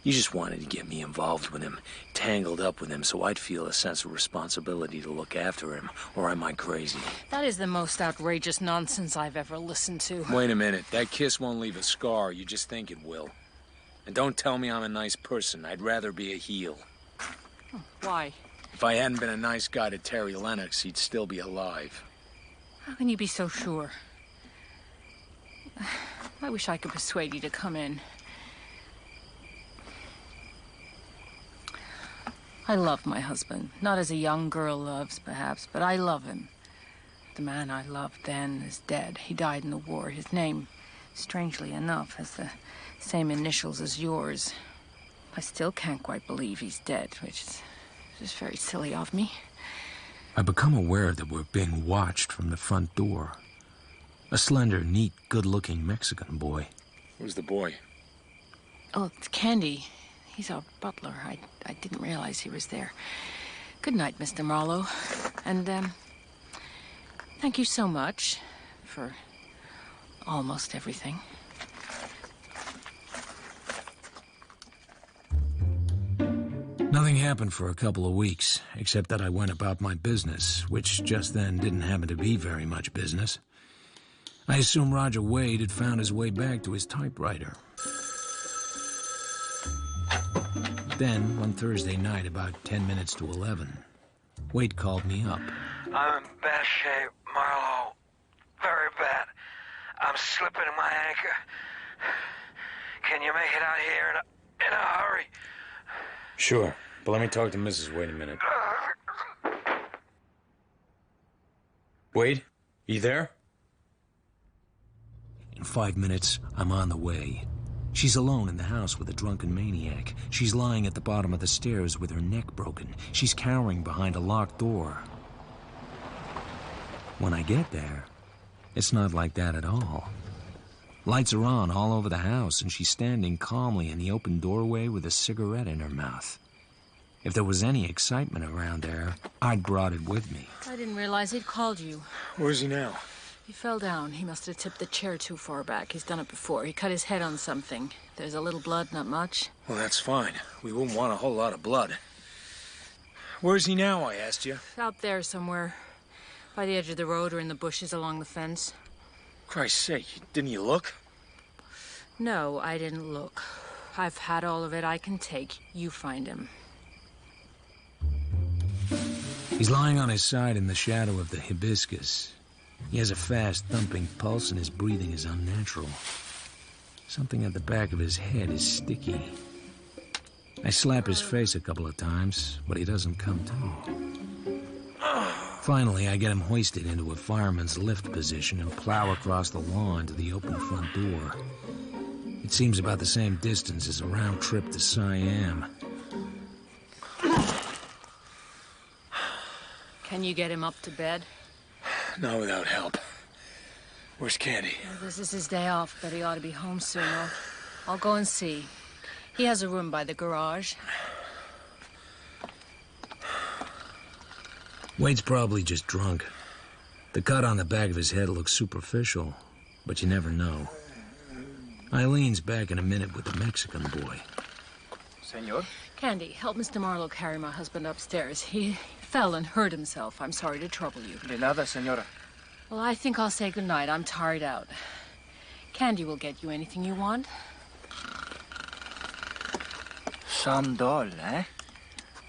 You just wanted to get me involved with him, tangled up with him, so I'd feel a sense of responsibility to look after him. Or am I crazy? That is the most outrageous nonsense I've ever listened to. Wait a minute. That kiss won't leave a scar. You just think it will. And don't tell me I'm a nice person. I'd rather be a heel. Why? If I hadn't been a nice guy to Terry Lennox, he'd still be alive. How can you be so sure? I wish I could persuade you to come in. I love my husband. Not as a young girl loves, perhaps, but I love him. The man I loved then is dead. He died in the war. His name, strangely enough, has the same initials as yours. I still can't quite believe he's dead, which is just very silly of me. I become aware that we're being watched from the front door. A slender, neat, good-looking Mexican boy. Who's the boy? Oh, it's Candy. He's our butler. I didn't realize he was there. Good night, Mr. Marlowe. And, thank you so much for almost everything. Nothing happened for a couple of weeks, except that I went about my business, which just then didn't happen to be very much business. I assume Roger Wade had found his way back to his typewriter. Then, one Thursday night, about 10 minutes to 11, Wade called me up. I'm in bad shape, Marlowe. Very bad. I'm slipping in my anchor. Can you make it out here in a hurry? Sure, but let me talk to Mrs. Wade a minute. Wade, you there? In 5 minutes, I'm on the way. She's alone in the house with a drunken maniac. She's lying at the bottom of the stairs with her neck broken. She's cowering behind a locked door. When I get there, it's not like that at all. Lights are on all over the house, and she's standing calmly in the open doorway with a cigarette in her mouth. If there was any excitement around there, I'd brought it with me. I didn't realize he'd called you. Where's he now? He fell down. He must have tipped the chair too far back. He's done it before. He cut his head on something. There's a little blood, not much. Well, that's fine. We wouldn't want a whole lot of blood. Where's he now, I asked you? Out there somewhere. By the edge of the road or in the bushes along the fence. Christ's sake, didn't you look? No, I didn't look. I've had all of it I can take. You find him. He's lying on his side in the shadow of the hibiscus. He has a fast, thumping pulse, and his breathing is unnatural. Something at the back of his head is sticky. I slap his face a couple of times, but he doesn't come to. Finally, I get him hoisted into a fireman's lift position and plow across the lawn to the open front door. It seems about the same distance as a round trip to Siam. Can you get him up to bed? Not without help. Where's Candy? Well, this is his day off, but he ought to be home soon. I'll go and see. He has a room by the garage. Wade's probably just drunk. The cut on the back of his head looks superficial, but you never know. Eileen's back in a minute with the Mexican boy. Senor? Candy, help Mr. Marlowe carry my husband upstairs. He fell and hurt himself. I'm sorry to trouble you. De nada, senora. Well, I think I'll say goodnight. I'm tired out. Candy will get you anything you want. Some doll, eh?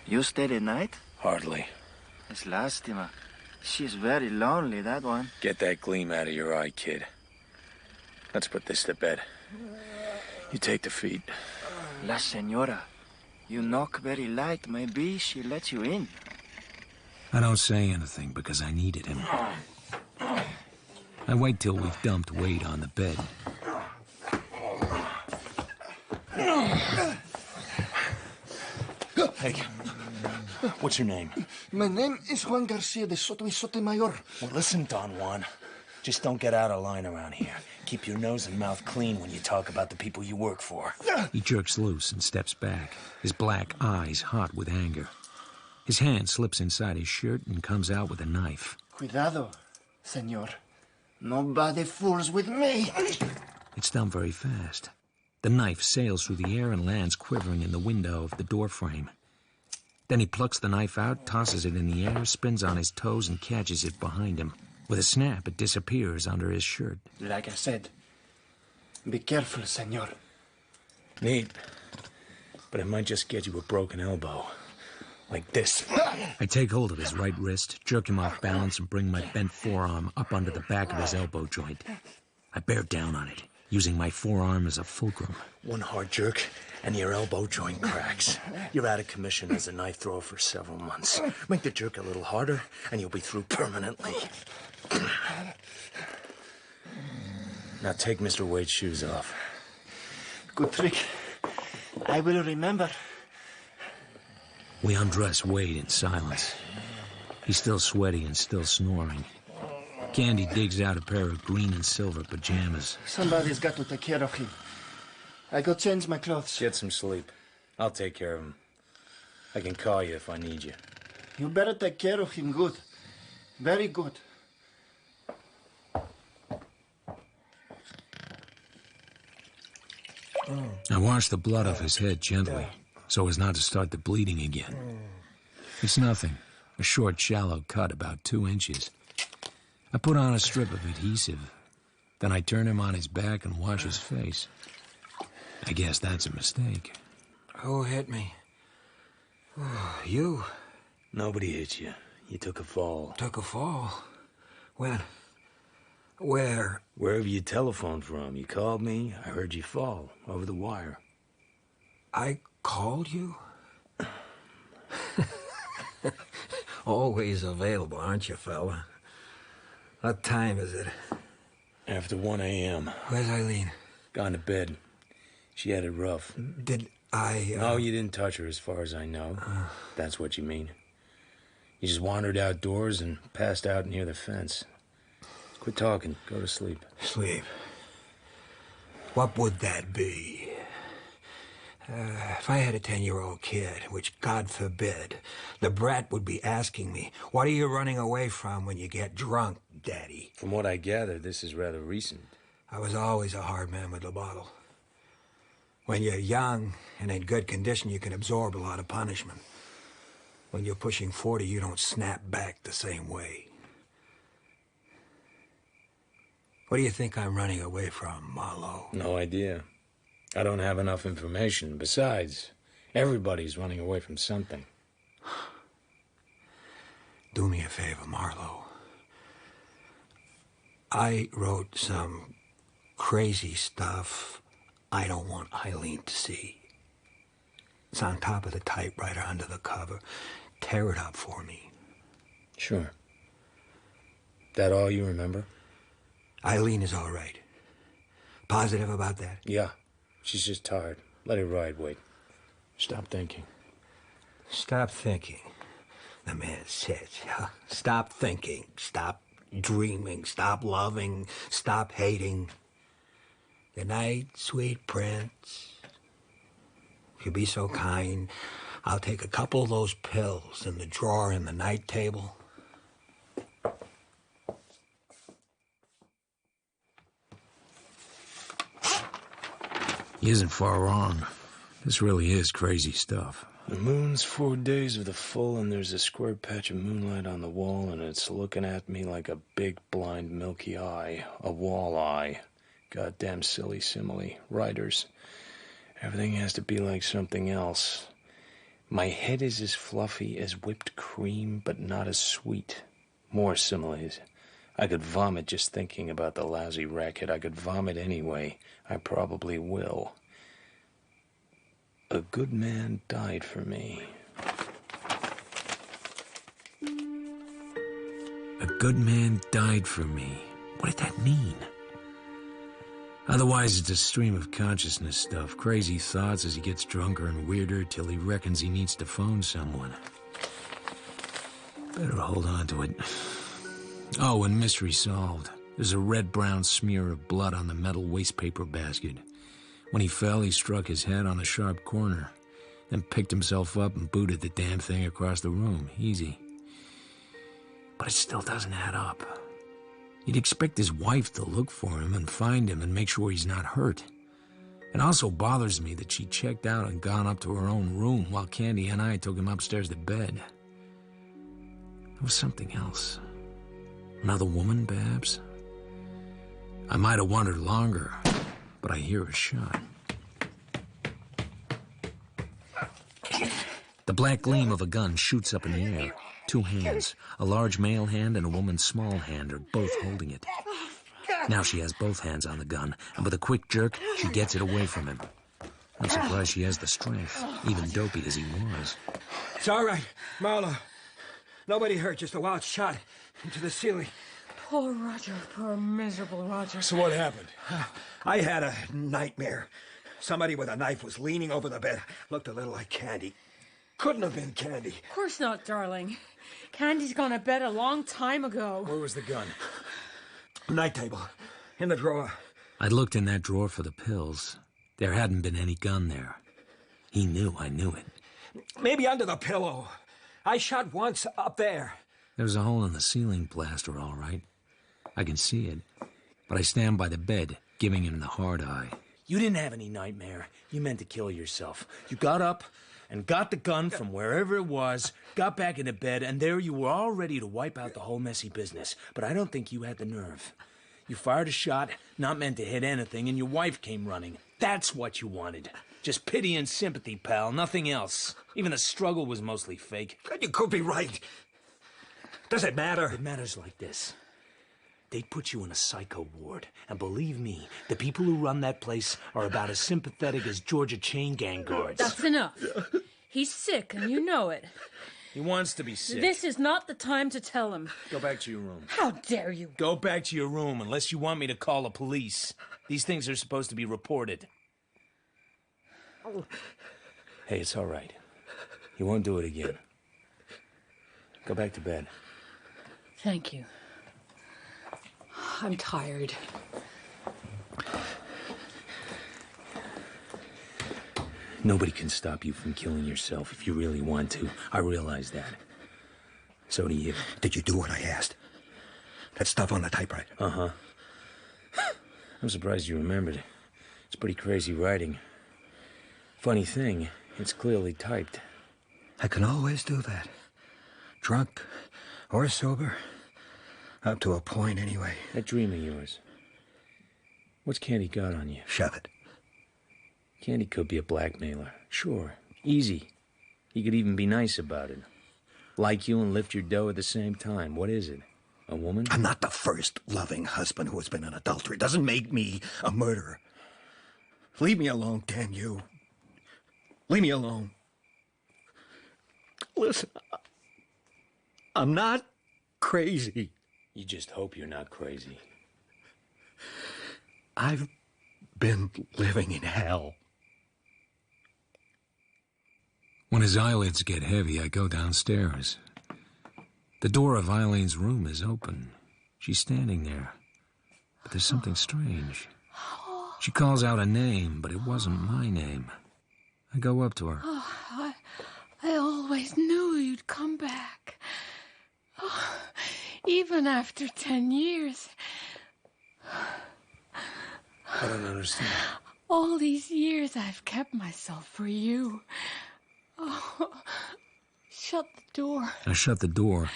You stay the night? Hardly. It's lástima. She's very lonely, that one. Get that gleam out of your eye, kid. Let's put this to bed. You take the feet. La senora. You knock very light. Maybe she lets you in. I don't say anything because I needed him. I wait till we've dumped Wade on the bed. Hey, what's your name? My name is Juan Garcia de Soto y Sotomayor. Well, listen, Don Juan. Just don't get out of line around here. Keep your nose and mouth clean when you talk about the people you work for. He jerks loose and steps back, his black eyes hot with anger. His hand slips inside his shirt and comes out with a knife. Cuidado, senor. Nobody fools with me. It's done very fast. The knife sails through the air and lands quivering in the window of the doorframe. Then he plucks the knife out, tosses it in the air, spins on his toes, and catches it behind him. With a snap, it disappears under his shirt. Like I said, be careful, senor. Neat. But it might just get you a broken elbow. Like this. I take hold of his right wrist, jerk him off balance, and bring my bent forearm up under the back of his elbow joint. I bear down on it, using my forearm as a fulcrum. One hard jerk, and your elbow joint cracks. You're out of commission as a knife thrower for several months. Make the jerk a little harder, and you'll be through permanently. Now take Mr. Wade's shoes off. Good trick. I will remember. We undress Wade in silence. He's still sweaty and still snoring. Candy digs out a pair of green and silver pajamas. Somebody's got to take care of him. I go change my clothes. Get some sleep. I'll take care of him. I can call you if I need you. You better take care of him good. Very good. I washed the blood off his head gently, so as not to start the bleeding again. It's nothing. A short, shallow cut about 2 inches. I put on a strip of adhesive. Then I turn him on his back and wash his face. I guess that's a mistake. Who hit me? Oh, you? Nobody hit you. You took a fall. Took a fall? When? Where? Wherever you telephoned from. You called me. I heard you fall over the wire. I called you? Always available, aren't you, fella? What time is it? After 1 a.m. Where's Eileen? Gone to bed. She had it rough. Did I... No, you didn't touch her as far as I know. That's what you mean. You just wandered outdoors and passed out near the fence. Quit talking. Go to sleep. Sleep? What would that be? If I had a 10-year-old kid, which God forbid, the brat would be asking me, what are you running away from when you get drunk, Daddy? From what I gather, this is rather recent. I was always a hard man with the bottle. When you're young and in good condition, you can absorb a lot of punishment. When you're pushing 40, you don't snap back the same way. What do you think I'm running away from, Marlowe? No idea. I don't have enough information. Besides, everybody's running away from something. Do me a favor, Marlowe. I wrote some crazy stuff I don't want Eileen to see. It's on top of the typewriter under the cover. Tear it up for me. Sure. That all you remember? Eileen is all right. Positive about that? Yeah. She's just tired. Let her ride, Wade. Stop thinking. Stop thinking. The man says, stop thinking. Stop dreaming. Stop loving. Stop hating. Good night, sweet prince. If you'll be so kind, I'll take a couple of those pills in the drawer in the night table. He isn't far wrong. This really is crazy stuff. The moon's 4 days of the full, and there's a square patch of moonlight on the wall, and it's looking at me like a big, blind, milky eye. A walleye. Goddamn silly simile. Writers. Everything has to be like something else. My head is as fluffy as whipped cream, but not as sweet. More similes. I could vomit just thinking about the lousy racket. I could vomit anyway. I probably will. A good man died for me. A good man died for me. What did that mean? Otherwise, it's a stream of consciousness stuff. Crazy thoughts as he gets drunker and weirder till he reckons he needs to phone someone. Better hold on to it. Oh, and mystery solved. There's a red-brown smear of blood on the metal wastepaper basket. When he fell, he struck his head on a sharp corner, then picked himself up and booted the damn thing across the room. Easy. But it still doesn't add up. You'd expect his wife to look for him and find him and make sure he's not hurt. It also bothers me that she checked out and gone up to her own room while Candy and I took him upstairs to bed. There was something else. Another woman, perhaps? I might have wondered longer, but I hear a shot. The black gleam of a gun shoots up in the air. 2 hands, a large male hand and a woman's small hand, are both holding it. Now she has both hands on the gun, and with a quick jerk, she gets it away from him. I'm surprised she has the strength, even dopey as he was. It's all right, Marlowe. Nobody hurt, just a wild shot into the ceiling. Poor Roger, poor miserable Roger. So what happened? I had a nightmare. Somebody with a knife was leaning over the bed. Looked a little like Candy. Couldn't have been Candy. Of course not, darling. Candy's gone to bed a long time ago. Where was the gun? Night table. In the drawer. I looked in that drawer for the pills. There hadn't been any gun there. He knew I knew it. Maybe under the pillow. I shot once up there. There's a hole in the ceiling plaster, all right. I can see it. But I stand by the bed, giving him the hard eye. You didn't have any nightmare. You meant to kill yourself. You got up and got the gun from wherever it was, got back into bed, and there you were all ready to wipe out the whole messy business. But I don't think you had the nerve. You fired a shot, not meant to hit anything, and your wife came running. That's what you wanted. Just pity and sympathy, pal, nothing else. Even the struggle was mostly fake. You could be right. Does it matter? It matters like this. They'd put you in a psycho ward, and believe me, the people who run that place are about as sympathetic as Georgia chain gang guards. That's enough. He's sick, and you know it. He wants to be sick. This is not the time to tell him. Go back to your room. How dare you? Go back to your room, unless you want me to call the police. These things are supposed to be reported. Hey, it's all right. He won't do it again. Go back to bed. Thank you. I'm tired. Nobody can stop you from killing yourself if you really want to. I realize that. So do you. Did you do what I asked? That stuff on the typewriter? Uh-huh. I'm surprised you remembered. It's pretty crazy writing. Funny thing, it's clearly typed. I can always do that. Drunk or sober. Up to a point, anyway. That dream of yours. What's Candy got on you? Shove it. Candy could be a blackmailer. Sure. Easy. He could even be nice about it. Like you and lift your dough at the same time. What is it? A woman? I'm not the first loving husband who has been an adulterer. It doesn't make me a murderer. Leave me alone, damn you. Leave me alone. Listen, I'm not crazy. You just hope you're not crazy. I've been living in hell. When his eyelids get heavy, I go downstairs. The door of Eileen's room is open. She's standing there. But there's something strange. She calls out a name, but it wasn't my name. I go up to her. Oh, I always knew you'd come back. Oh, even after 10 years. I don't understand. All these years I've kept myself for you. Oh, shut the door. I shut the door.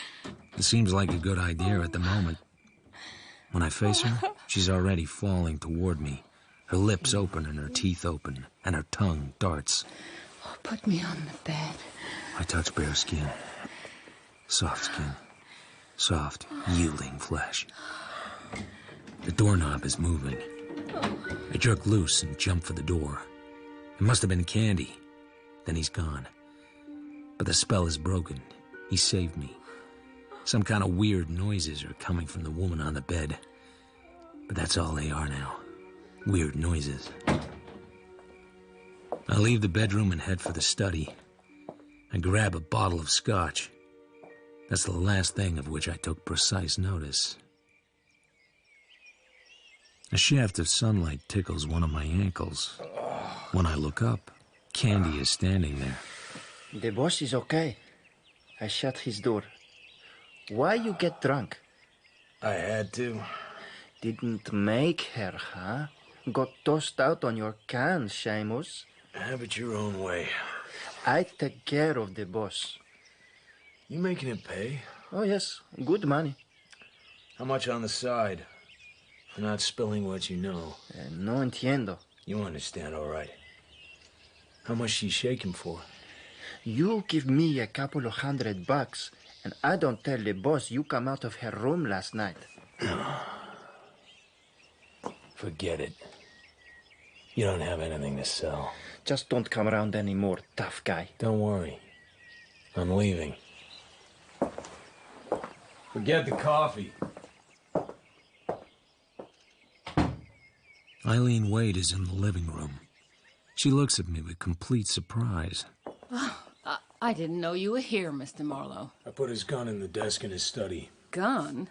It seems like a good idea at the moment. When I face her, she's already falling toward me. Her lips open and her teeth open, and her tongue darts. Oh, put me on the bed. I touch bare skin. Soft skin. Soft, yielding flesh. The doorknob is moving. I jerk loose and jump for the door. It must have been Candy. Then he's gone. But the spell is broken. He saved me. Some kind of weird noises are coming from the woman on the bed. But that's all they are now. Weird noises. I leave the bedroom and head for the study. I grab a bottle of scotch. That's the last thing of which I took precise notice. A shaft of sunlight tickles one of my ankles. When I look up, Candy is standing there. The boss is okay. I shut his door. Why you get drunk? I had to. Didn't make her, huh? Got tossed out on your can, Seamus. Have it your own way. I take care of the boss. You making it pay? Oh, yes. Good money. How much on the side? For not spilling what you know. No entiendo. You understand, all right. How much she shaking for? You give me a couple of $100, and I don't tell the boss you come out of her room last night. Forget it. You don't have anything to sell. Just don't come around anymore, tough guy. Don't worry. I'm leaving. Forget the coffee. Eileen Wade is in the living room. She looks at me with complete surprise. Oh, I didn't know you were here, Mr. Marlowe. I put his gun in the desk in his study. Gun?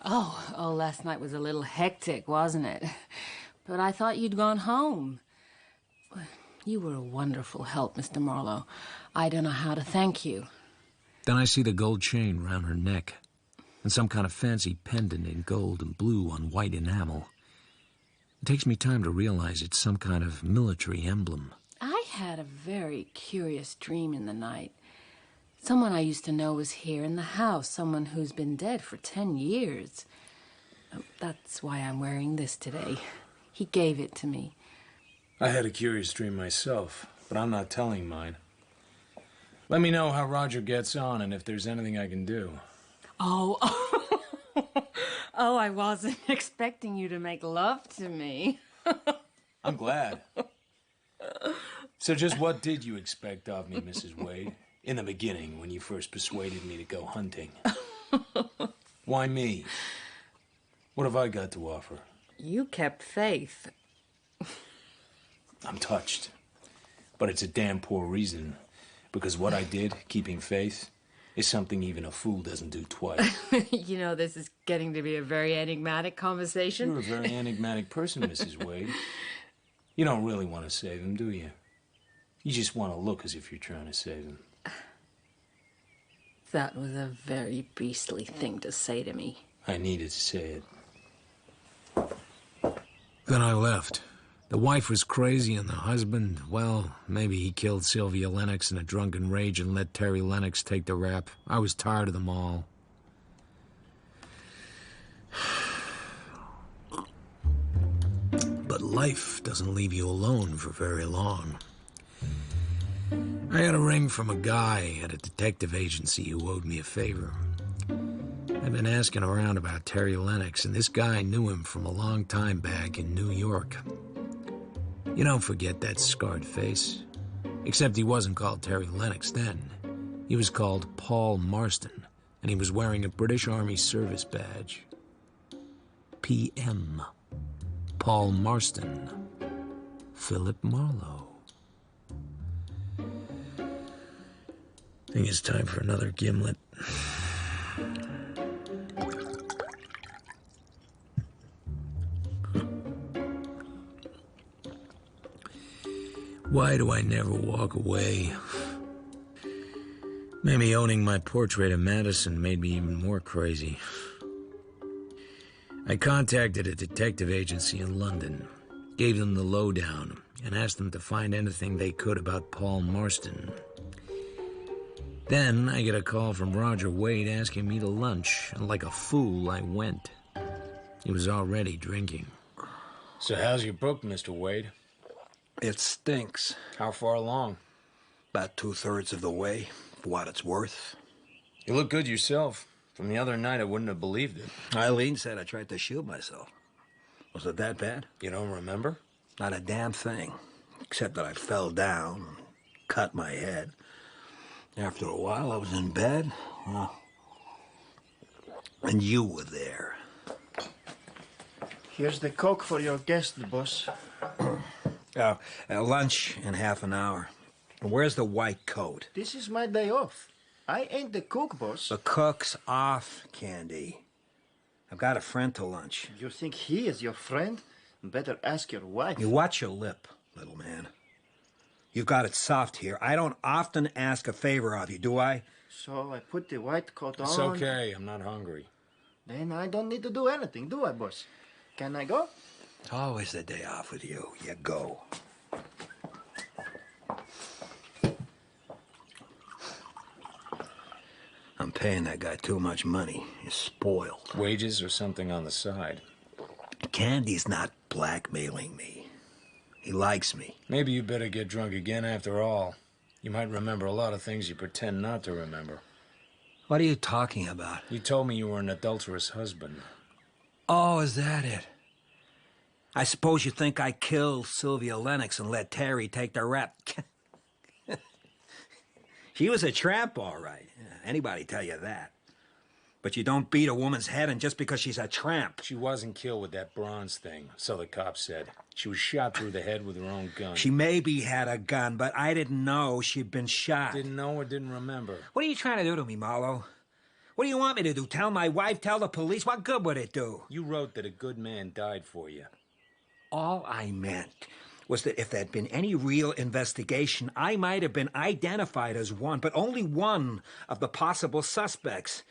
Oh, last night was a little hectic, wasn't it? But I thought you'd gone home. You were a wonderful help, Mr. Marlowe. I don't know how to thank you. Then I see the gold chain round her neck, and some kind of fancy pendant in gold and blue on white enamel. It takes me time to realize it's some kind of military emblem. I had a very curious dream in the night. Someone I used to know was here in the house, someone who's been dead for 10 years. That's why I'm wearing this today. He gave it to me. I had a curious dream myself, but I'm not telling mine. Let me know how Roger gets on and if there's anything I can do. Oh, oh, I wasn't expecting you to make love to me. I'm glad. So just what did you expect of me, Mrs. Wade, in the beginning when you first persuaded me to go hunting? Why me? What have I got to offer? You kept faith. I'm touched. But it's a damn poor reason, because what I did, keeping faith, is something even a fool doesn't do twice. You know, this is getting to be a very enigmatic conversation. You're a very enigmatic person, Mrs. Wade. You don't really want to save him, do you? You just want to look as if you're trying to save him. That was a very beastly thing to say to me. I needed to say it. Then I left. The wife was crazy, and the husband, well, maybe he killed Sylvia Lennox in a drunken rage and let Terry Lennox take the rap. I was tired of them all. But life doesn't leave you alone for very long. I had a ring from a guy at a detective agency who owed me a favor. I've been asking around about Terry Lennox, and this guy knew him from a long time back in New York. You don't forget that scarred face. Except he wasn't called Terry Lennox then. He was called Paul Marston, and he was wearing a British Army service badge. PM. Paul Marston. Philip Marlowe. I think it's time for another gimlet. Why do I never walk away? Maybe owning my portrait of Madison made me even more crazy. I contacted a detective agency in London, gave them the lowdown, and asked them to find anything they could about Paul Marston. Then I get a call from Roger Wade asking me to lunch, and like a fool, I went. He was already drinking. So how's your book, Mr. Wade? It stinks. How far along? About 2/3 of the way, for what it's worth. You look good yourself. From the other night, I wouldn't have believed it. Eileen said I tried to shoot myself. Was it that bad? You don't remember? Not a damn thing. Except that I fell down and cut my head. After a while, I was in bed. Well, and you were there. Here's the Coke for your guest, boss. Lunch in half an hour. Where's the white coat? This is my day off. I ain't the cook, boss. The cook's off, Candy. I've got a friend to lunch. You think he is your friend? Better ask your wife. You watch your lip, little man. You've got it soft here. I don't often ask a favor of you, do I? So I put the white coat on. It's okay. I'm not hungry. Then I don't need to do anything, do I, boss? Can I go? It's always the day off with you. You go. I'm paying that guy too much money. He's spoiled. Wages or something on the side? Candy's not blackmailing me. He likes me. Maybe you better get drunk again after all. You might remember a lot of things you pretend not to remember. What are you talking about? You told me you were an adulterous husband. Oh, is that it? I suppose you think I killed Sylvia Lennox and let Terry take the rap. She was a tramp, all right. Anybody tell you that. But you don't beat a woman's head in just because she's a tramp. She wasn't killed with that bronze thing, so the cops said. She was shot through the head with her own gun. She maybe had a gun, but I didn't know she'd been shot. Didn't know or didn't remember? What are you trying to do to me, Marlowe? What do you want me to do? Tell my wife? Tell the police? What good would it do? You wrote that a good man died for you. All I meant was that if there'd been any real investigation, I might have been identified as one, but only one of the possible suspects.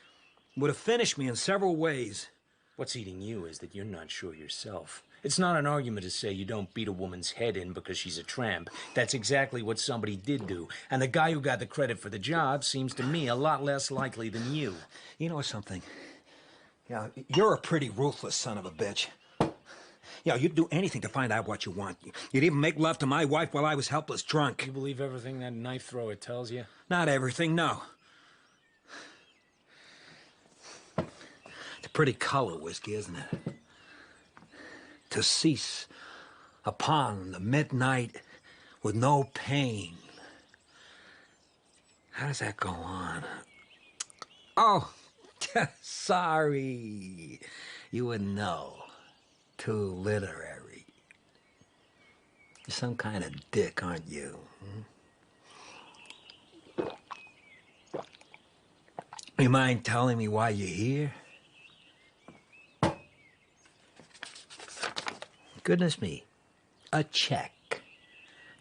Would have finished me in several ways. What's eating you is that you're not sure yourself. It's not an argument to say you don't beat a woman's head in because she's a tramp. That's exactly what somebody did do. And the guy who got the credit for the job seems to me a lot less likely than you. You know something? Yeah, you're a pretty ruthless son of a bitch. Yeah, you'd do anything to find out what you want. You'd even make love to my wife while I was helpless drunk. You believe everything that knife thrower tells you? Not everything, no. It's a pretty color whiskey, isn't it? To cease upon the midnight with no pain. How does that go on? Oh, sorry. You wouldn't know. Too literary. You're some kind of dick, aren't you? You mind telling me why you're here? Goodness me. A check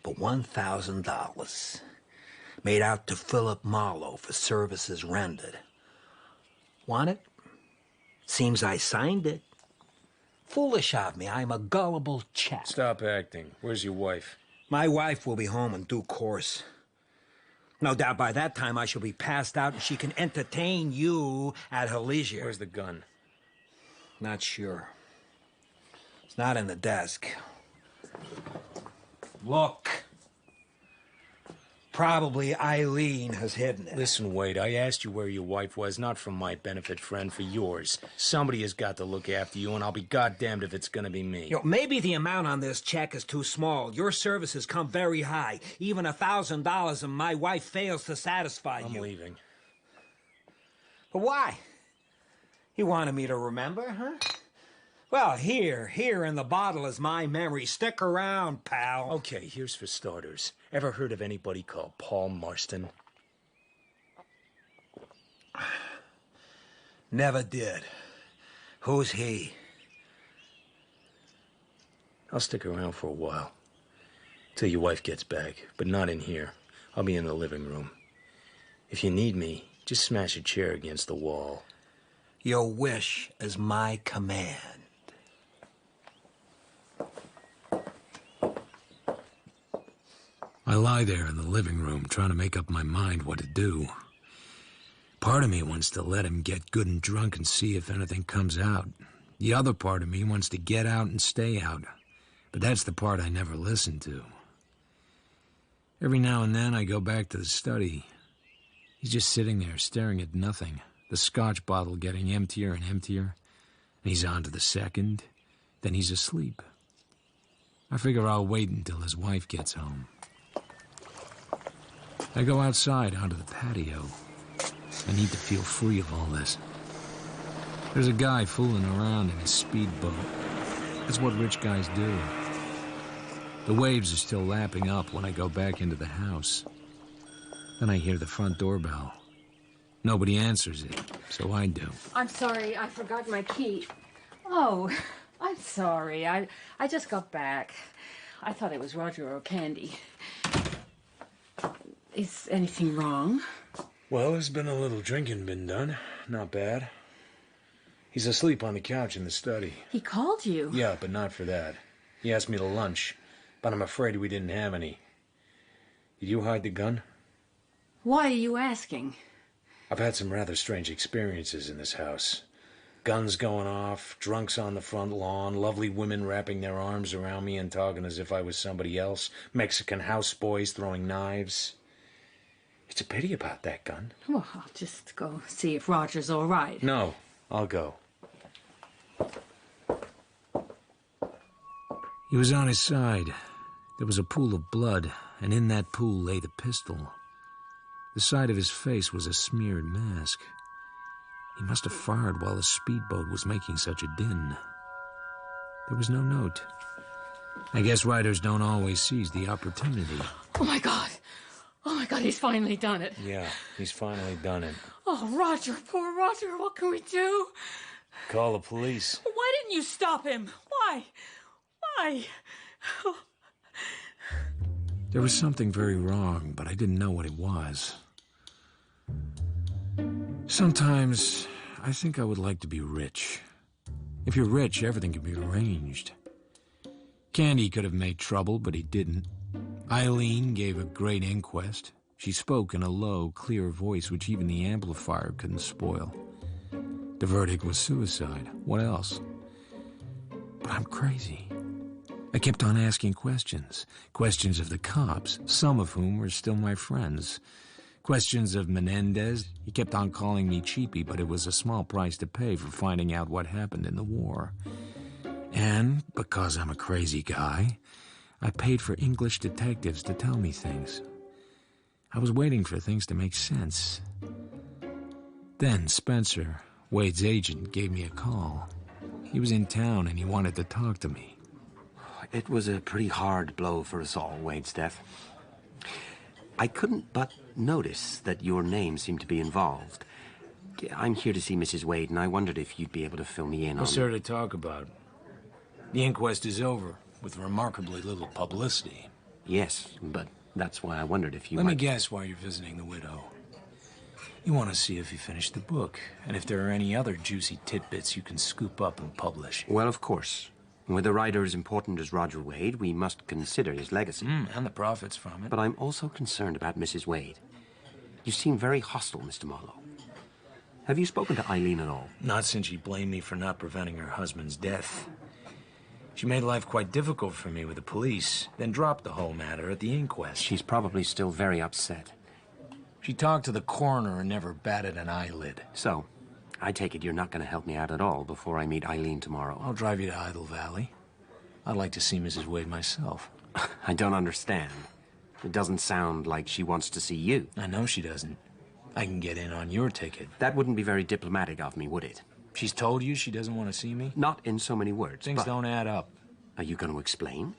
for $1,000 made out to Philip Marlowe for services rendered. Want it? Seems I signed it. Foolish of me. I'm a gullible chap. Stop acting. Where's your wife? My wife will be home in due course. No doubt by that time I shall be passed out and she can entertain you at her leisure. Where's the gun? Not sure. It's not in the desk. Look. Probably Eileen has hidden it. Listen, Wade, I asked you where your wife was, not for my benefit, friend, for yours. Somebody has got to look after you, and I'll be goddamned if it's gonna be me. You know, maybe the amount on this check is too small. Your services come very high. Even $1,000 and my wife fails to satisfy you. I'm leaving. But why? You wanted me to remember, huh? Well, here in the bottle is my memory. Stick around, pal. Okay, here's for starters. Ever heard of anybody called Paul Marston? Never did. Who's he? I'll stick around for a while. Till your wife gets back, but not in here. I'll be in the living room. If you need me, just smash a chair against the wall. Your wish is my command. I lie there in the living room trying to make up my mind what to do. Part of me wants to let him get good and drunk and see if anything comes out. The other part of me wants to get out and stay out. But that's the part I never listen to. Every now and then I go back to the study. He's just sitting there staring at nothing, the scotch bottle getting emptier and emptier. And he's on to the second, then he's asleep. I figure I'll wait until his wife gets home. I go outside onto the patio. I need to feel free of all this. There's a guy fooling around in his speedboat. That's what rich guys do. The waves are still lapping up when I go back into the house. Then I hear the front doorbell. Nobody answers it, so I do. I'm sorry, I forgot my key. Oh, I'm sorry. I just got back. I thought it was Roger or Candy. Is anything wrong? Well, there's been a little drinking been done. Not bad. He's asleep on the couch in the study. He called you? Yeah, but not for that. He asked me to lunch, but I'm afraid we didn't have any. Did you hide the gun? Why are you asking? I've had some rather strange experiences in this house. Guns going off, drunks on the front lawn, lovely women wrapping their arms around me and talking as if I was somebody else, Mexican houseboys throwing knives. It's a pity about that gun. Well, I'll just go see if Roger's all right. No, I'll go. He was on his side. There was a pool of blood, and in that pool lay the pistol. The side of his face was a smeared mask. He must have fired while the speedboat was making such a din. There was no note. I guess writers don't always seize the opportunity. Oh, my God. Oh, my God, he's finally done it. Yeah, he's finally done it. Oh, Roger, poor Roger, what can we do? Call the police. Why didn't you stop him? Why? Why? Oh, There was something very wrong, but I didn't know what it was. Sometimes I think I would like to be rich. If you're rich, everything can be arranged. Candy could have made trouble, but he didn't. Eileen gave a great inquest. She spoke in a low, clear voice which even the amplifier couldn't spoil. The verdict was suicide. What else? But I'm crazy. I kept on asking questions. Questions of the cops, some of whom were still my friends. Questions of Menendez. He kept on calling me cheapy, but it was a small price to pay for finding out what happened in the war. And because I'm a crazy guy, I paid for English detectives to tell me things. I was waiting for things to make sense. Then Spencer, Wade's agent, gave me a call. He was in town and he wanted to talk to me. It was a pretty hard blow for us all, Wade's death. I couldn't but notice that your name seemed to be involved. I'm here to see Mrs. Wade, and I wondered if you'd be able to fill me in on... What's there to talk about? The inquest is over, with remarkably little publicity. Yes, but that's why I wondered if you Let me guess why you're visiting the widow. You want to see if he finished the book, and if there are any other juicy tidbits you can scoop up and publish. Well, of course. With a writer as important as Roger Wade, we must consider his legacy. And the profits from it. But I'm also concerned about Mrs. Wade. You seem very hostile, Mr. Marlowe. Have you spoken to Eileen at all? Not since she blamed me for not preventing her husband's death. She made life quite difficult for me with the police, then dropped the whole matter at the inquest. She's probably still very upset. She talked to the coroner and never batted an eyelid. So, I take it you're not going to help me out at all before I meet Eileen tomorrow. I'll drive you to Idle Valley. I'd like to see Mrs. Wade myself. I don't understand. It doesn't sound like she wants to see you. I know she doesn't. I can get in on your ticket. That wouldn't be very diplomatic of me, would it? She's told you she doesn't want to see me? Not in so many words. Things don't add up. Are you going to explain?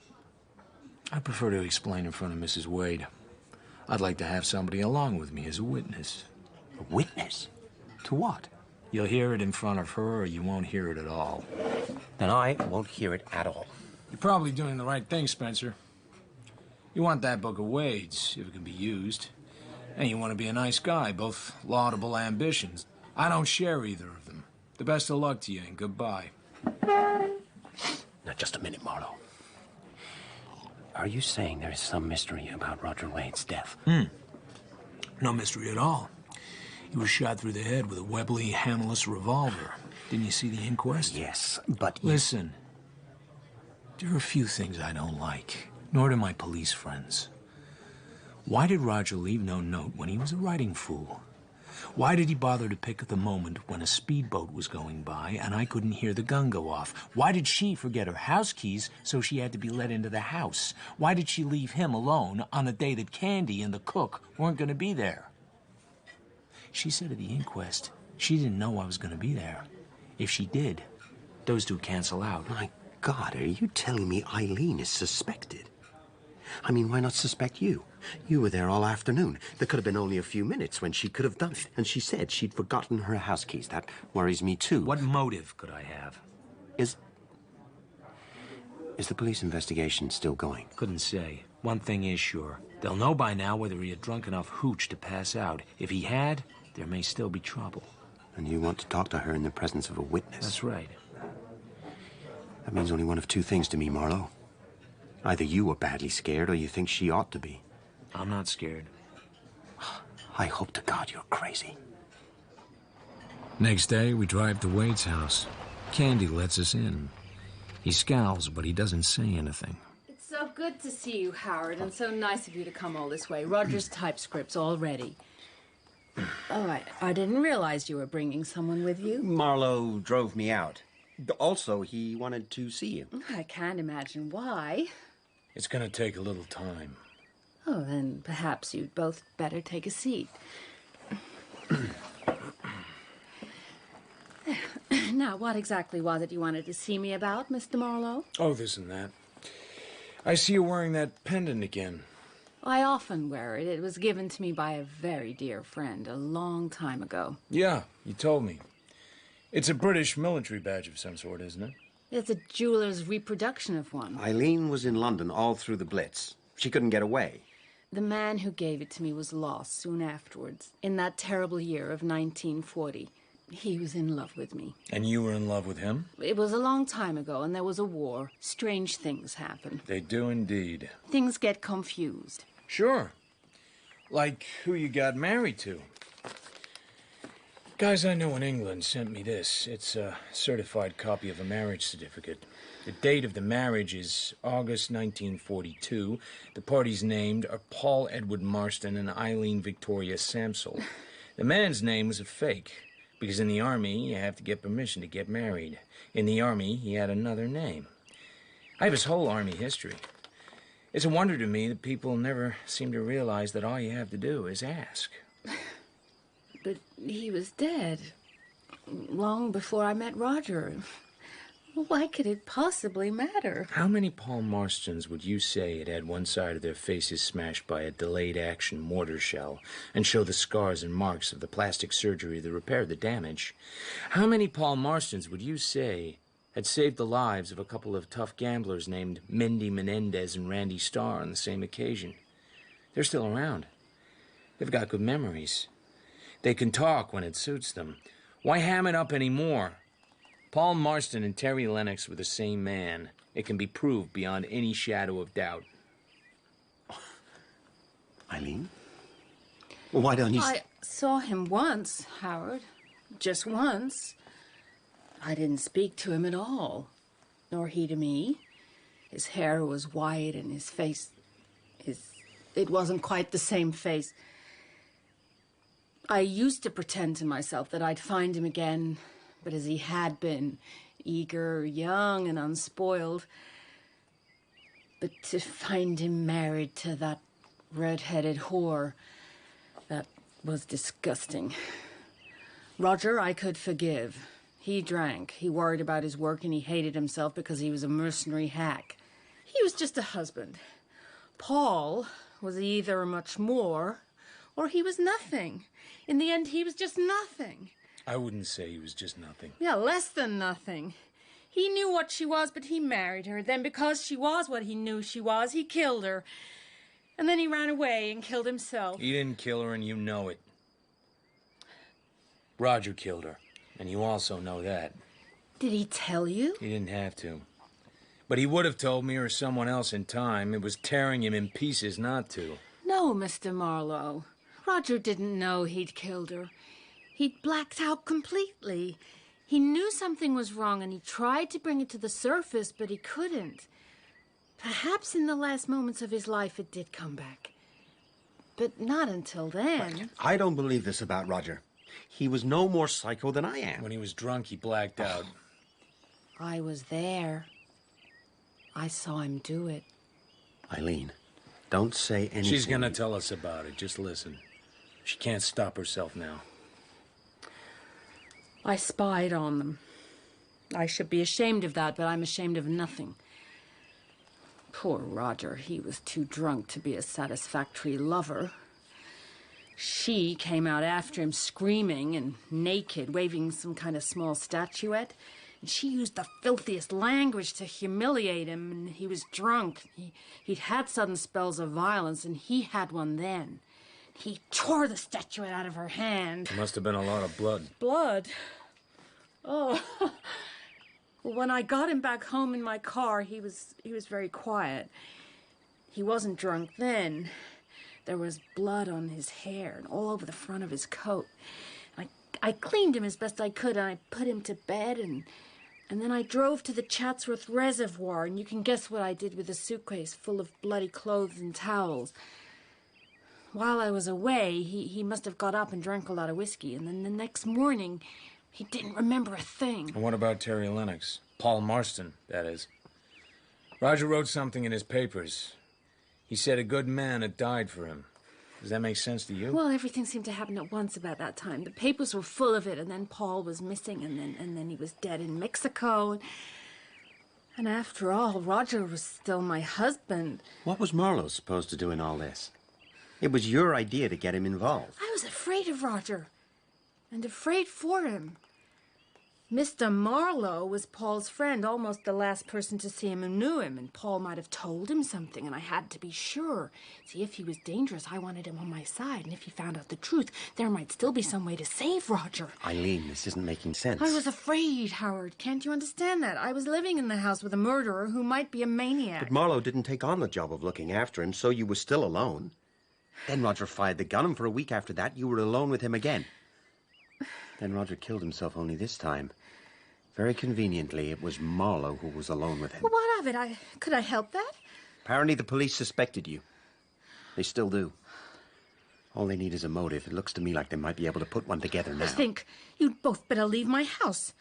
I prefer to explain in front of Mrs. Wade. I'd like to have somebody along with me as a witness. A witness? To what? You'll hear it in front of her, or you won't hear it at all. Then I won't hear it at all. You're probably doing the right thing, Spencer. You want that book of Wade's, if it can be used. And you want to be a nice guy, both laudable ambitions. I don't share either of them. The best of luck to you, and goodbye. Now, just a minute, Marlowe. Are you saying there is some mystery about Roger Wade's death? No mystery at all. He was shot through the head with a Webley hammerless revolver. Didn't you see the inquest? Yes, but... Listen, there are a few things I don't like, nor do my police friends. Why did Roger leave no note when he was a writing fool? Why did he bother to pick the moment when a speedboat was going by and I couldn't hear the gun go off? Why did she forget her house keys so she had to be let into the house? Why did she leave him alone on a day that Candy and the cook weren't going to be there? She said at the inquest she didn't know I was going to be there. If she did, those two cancel out. My God, are you telling me Eileen is suspected? I mean, why not suspect you? You were there all afternoon. There could have been only a few minutes when she could have done it. And she said she'd forgotten her house keys. That worries me, too. What motive could I have? Is the police investigation still going? Couldn't say. One thing is sure. They'll know by now whether he had drunk enough hooch to pass out. If he had, there may still be trouble. And you want to talk to her in the presence of a witness? That's right. That means only one of two things to me, Marlowe. Either you were badly scared or you think she ought to be. I'm not scared. I hope to God you're crazy. Next day, we drive to Wade's house. Candy lets us in. He scowls, but he doesn't say anything. It's so good to see you, Howard, and so nice of you to come all this way. Roger's typescript's all ready. Oh, I didn't realize you were bringing someone with you. Marlowe drove me out. Also, he wanted to see you. I can't imagine why. It's gonna take a little time. Oh, then perhaps you'd both better take a seat. Now, what exactly was it you wanted to see me about, Mr. Marlowe? Oh, this and that. I see you wearing that pendant again. I often wear it. It was given to me by a very dear friend a long time ago. Yeah, you told me. It's a British military badge of some sort, isn't it? It's a jeweler's reproduction of one. Eileen was in London all through the Blitz. She couldn't get away. The man who gave it to me was lost soon afterwards, in that terrible year of 1940. He was in love with me. And you were in love with him? It was a long time ago, and there was a war. Strange things happen. They do indeed. Things get confused. Sure. Like who you got married to. Guys I know in England sent me this. It's a certified copy of a marriage certificate. The date of the marriage is August 1942. The parties named are Paul Edward Marston and Eileen Victoria Samsel. The man's name was a fake, because in the Army, you have to get permission to get married. In the Army, he had another name. I have his whole Army history. It's a wonder to me that people never seem to realize that all you have to do is ask. But he was dead. Long before I met Roger. Why could it possibly matter? How many Paul Marstons would you say had one side of their faces smashed by a delayed action mortar shell and show the scars and marks of the plastic surgery that repaired the damage? How many Paul Marstons would you say had saved the lives of a couple of tough gamblers named Mindy Menendez and Randy Starr on the same occasion? They're still around. They've got good memories. They can talk when it suits them. Why ham it up anymore? Paul Marston and Terry Lennox were the same man. It can be proved beyond any shadow of doubt. Eileen? Well, why don't you... I saw him once, Howard. Just once. I didn't speak to him at all. Nor he to me. His hair was white and his face... It wasn't quite the same face. I used to pretend to myself that I'd find him again... But as he had been, eager, young, and unspoiled. But to find him married to that red-headed whore, that was disgusting. Roger, I could forgive. He drank, he worried about his work, and he hated himself because he was a mercenary hack. He was just a husband. Paul was either much more, or he was nothing. In the end, he was just nothing. I wouldn't say he was just nothing. Yeah, less than nothing. He knew what she was, but he married her. Then because she was what he knew she was, he killed her. And then he ran away and killed himself. He didn't kill her, and you know it. Roger killed her, and you also know that. Did he tell you? He didn't have to. But he would have told me or someone else in time. It was tearing him in pieces not to. No, Mr. Marlowe. Roger didn't know he'd killed her. He'd blacked out completely. He knew something was wrong, and he tried to bring it to the surface, but he couldn't. Perhaps in the last moments of his life it did come back. But not until then. I don't believe this about Roger. He was no more psycho than I am. When he was drunk, he blacked out. I was there. I saw him do it. Eileen, don't say anything. She's gonna tell us about it. Just listen. She can't stop herself now. I spied on them. I should be ashamed of that, but I'm ashamed of nothing. Poor Roger, he was too drunk to be a satisfactory lover. She came out after him screaming and naked, waving some kind of small statuette. And she used the filthiest language to humiliate him, and he was drunk. He'd had sudden spells of violence, and he had one then. He tore the statuette out of her hand. There must have been a lot of blood. Blood? Oh. When I got him back home in my car, he was very quiet. He wasn't drunk then. There was blood on his hair and all over the front of his coat. I cleaned him as best I could, and I put him to bed, and then I drove to the Chatsworth Reservoir, and you can guess what I did with a suitcase full of bloody clothes and towels. While I was away, he must have got up and drank a lot of whiskey, and then the next morning, he didn't remember a thing. And what about Terry Lennox? Paul Marston, that is. Roger wrote something in his papers. He said a good man had died for him. Does that make sense to you? Well, everything seemed to happen at once about that time. The papers were full of it, and then Paul was missing, and then he was dead in Mexico. And after all, Roger was still my husband. What was Marlowe supposed to do in all this? It was your idea to get him involved. I was afraid of Roger, and afraid for him. Mr. Marlowe was Paul's friend, almost the last person to see him who knew him, and Paul might have told him something, and I had to be sure. See, if he was dangerous, I wanted him on my side, and if he found out the truth, there might still be some way to save Roger. Eileen, this isn't making sense. I was afraid, Howard. Can't you understand that? I was living in the house with a murderer who might be a maniac. But Marlowe didn't take on the job of looking after him, so you were still alone. Then Roger fired the gun, and for a week after that, you were alone with him again. Then Roger killed himself only this time. Very conveniently, it was Marlowe who was alone with him. Well, what of it? Could I help that? Apparently the police suspected you. They still do. All they need is a motive. It looks to me like they might be able to put one together now. I think you'd both better leave my house.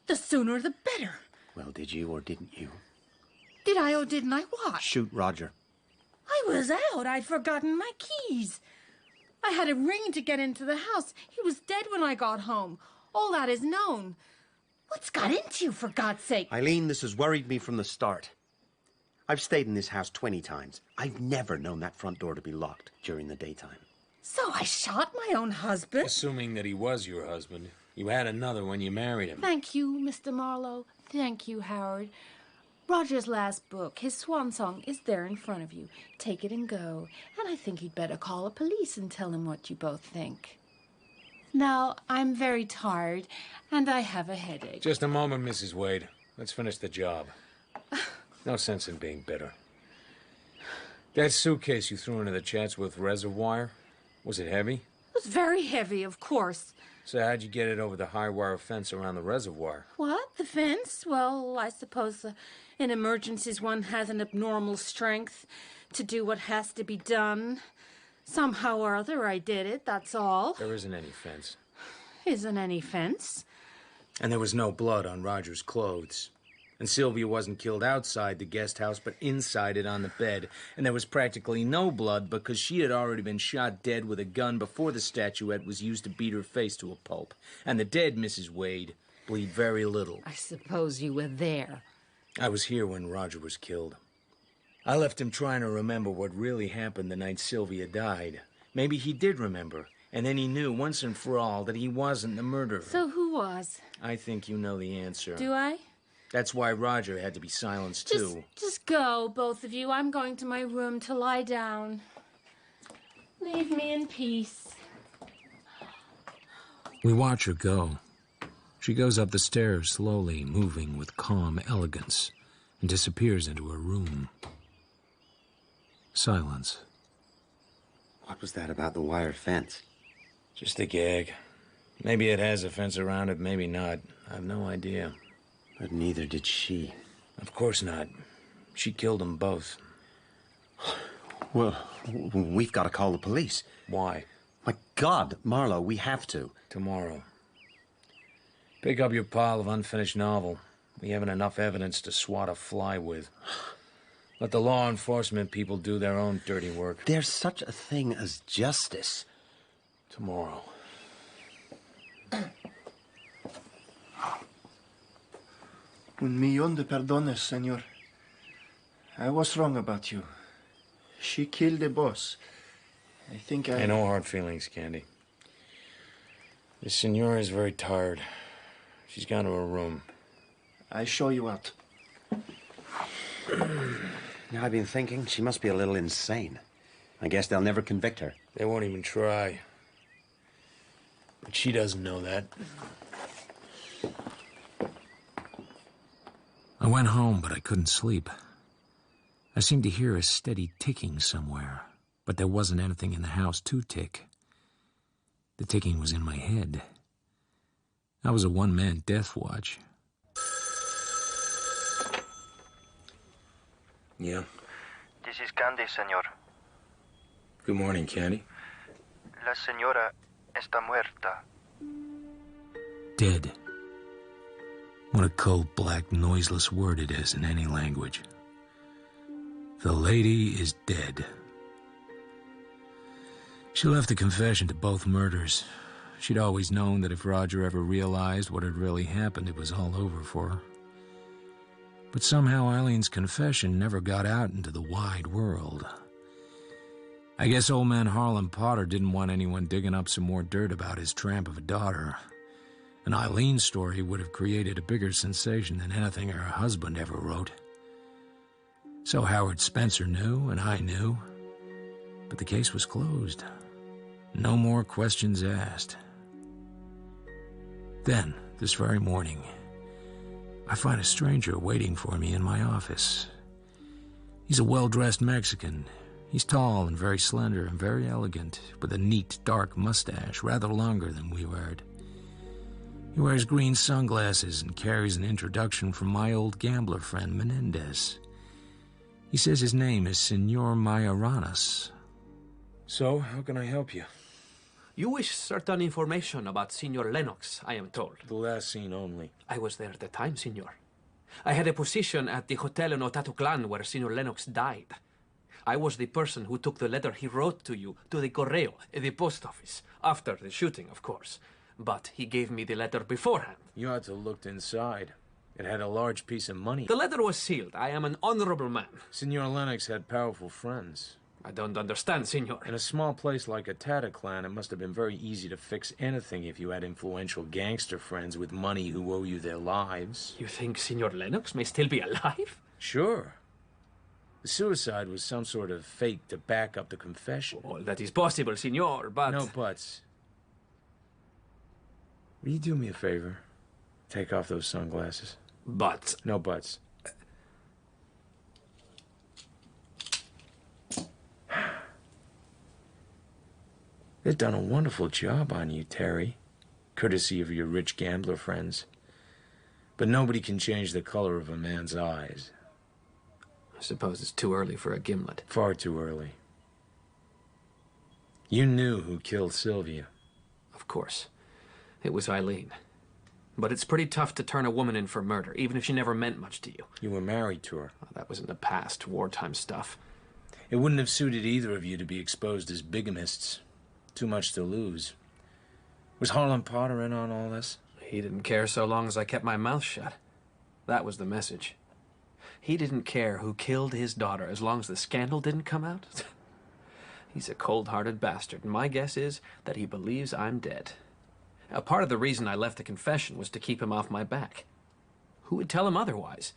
The sooner the better. Well, did you or didn't you? Did I or didn't I what? Shoot Roger. I was out. I'd forgotten my keys. I had a ring to get into the house. He was dead when I got home. All that is known. What's got into you, for God's sake? Eileen, this has worried me from the start. I've stayed in this house 20 times. I've never known that front door to be locked during the daytime. So I shot my own husband? Assuming that he was your husband, you had another when you married him. Thank you, Mr. Marlowe. Thank you, Howard. Roger's last book, his swan song, is there in front of you. Take it and go. And I think you'd better call the police and tell them what you both think. Now, I'm very tired, and I have a headache. Just a moment, Mrs. Wade. Let's finish the job. No sense in being bitter. That suitcase you threw into the Chatsworth Reservoir, was it heavy? It was very heavy, of course. So how'd you get it over the high wire fence around the reservoir? What? The fence? Well, I suppose in emergencies one has an abnormal strength to do what has to be done. Somehow or other I did it, that's all. There isn't any fence. Isn't any fence? And there was no blood on Roger's clothes. And Sylvia wasn't killed outside the guest house, but inside it on the bed. And there was practically no blood because she had already been shot dead with a gun before the statuette was used to beat her face to a pulp. And the dead, Mrs. Wade, bleed very little. I suppose you were there. I was here when Roger was killed. I left him trying to remember what really happened the night Sylvia died. Maybe he did remember, and then he knew once and for all that he wasn't the murderer. So who was? I think you know the answer. Do I? That's why Roger had to be silenced, too. Just go, both of you. I'm going to my room to lie down. Leave me in peace. We watch her go. She goes up the stairs slowly, moving with calm elegance, and disappears into her room. Silence. What was that about the wire fence? Just a gag. Maybe it has a fence around it, maybe not. I have no idea. But neither did she. Of course not. She killed them both. Well, we've got to call the police. Why? My God, Marlowe, we have to. Tomorrow. Pick up your pile of unfinished novel. We haven't enough evidence to swat a fly with. Let the law enforcement people do their own dirty work. There's such a thing as justice. Tomorrow. Un millón de perdones, señor. I was wrong about you. She killed the boss. I think I... No hard feelings, Candy. The senora is very tired. She's gone to her room. I show you out. Now, I've been thinking she must be a little insane. I guess they'll never convict her. They won't even try. But she doesn't know that. I went home, but I couldn't sleep. I seemed to hear a steady ticking somewhere, but there wasn't anything in the house to tick. The ticking was in my head. I was a one-man death watch. Yeah? This is Candy, señor. Good morning, Candy. La señora está muerta. Dead. What a cold, black, noiseless word it is in any language. The lady is dead. She left a confession to both murders. She'd always known that if Roger ever realized what had really happened, it was all over for her. But somehow Eileen's confession never got out into the wide world. I guess old man Harlan Potter didn't want anyone digging up some more dirt about his tramp of a daughter. An Eileen story would have created a bigger sensation than anything her husband ever wrote. So Howard Spencer knew, and I knew. But the case was closed. No more questions asked. Then, this very morning, I find a stranger waiting for me in my office. He's a well-dressed Mexican. He's tall and very slender and very elegant, with a neat, dark mustache, rather longer than we weared. He wears green sunglasses and carries an introduction from my old gambler friend Menendez. He says his name is Senor Mayoranas. So, how can I help you? You wish certain information about Senor Lennox, I am told. The last scene only. I was there at the time, Senor. I had a position at the hotel in Otatuclan where Senor Lennox died. I was the person who took the letter he wrote to you to the correo, the post office, after the shooting, of course. But he gave me the letter beforehand. You ought to have looked inside. It had a large piece of money. The letter was sealed. I am an honorable man. Senor Lennox had powerful friends. I don't understand, Senor. In a small place like Otatuclan, it must have been very easy to fix anything if you had influential gangster friends with money who owe you their lives. You think Senor Lennox may still be alive? Sure. The suicide was some sort of fake to back up the confession. Well, that is possible, Senor, but... No buts. Will you do me a favor? Take off those sunglasses. But... No buts. They've done a wonderful job on you, Terry, courtesy of your rich gambler friends. But nobody can change the color of a man's eyes. I suppose it's too early for a gimlet. Far too early. You knew who killed Sylvia. Of course. It was Eileen. But it's pretty tough to turn a woman in for murder, even if she never meant much to you. You were married to her. Well, that was in the past, wartime stuff. It wouldn't have suited either of you to be exposed as bigamists. Too much to lose. Was Harlan Potter in on all this? He didn't care so long as I kept my mouth shut. That was the message. He didn't care who killed his daughter as long as the scandal didn't come out. He's a cold-hearted bastard, and my guess is that he believes I'm dead. A part of the reason I left the confession was to keep him off my back. Who would tell him otherwise?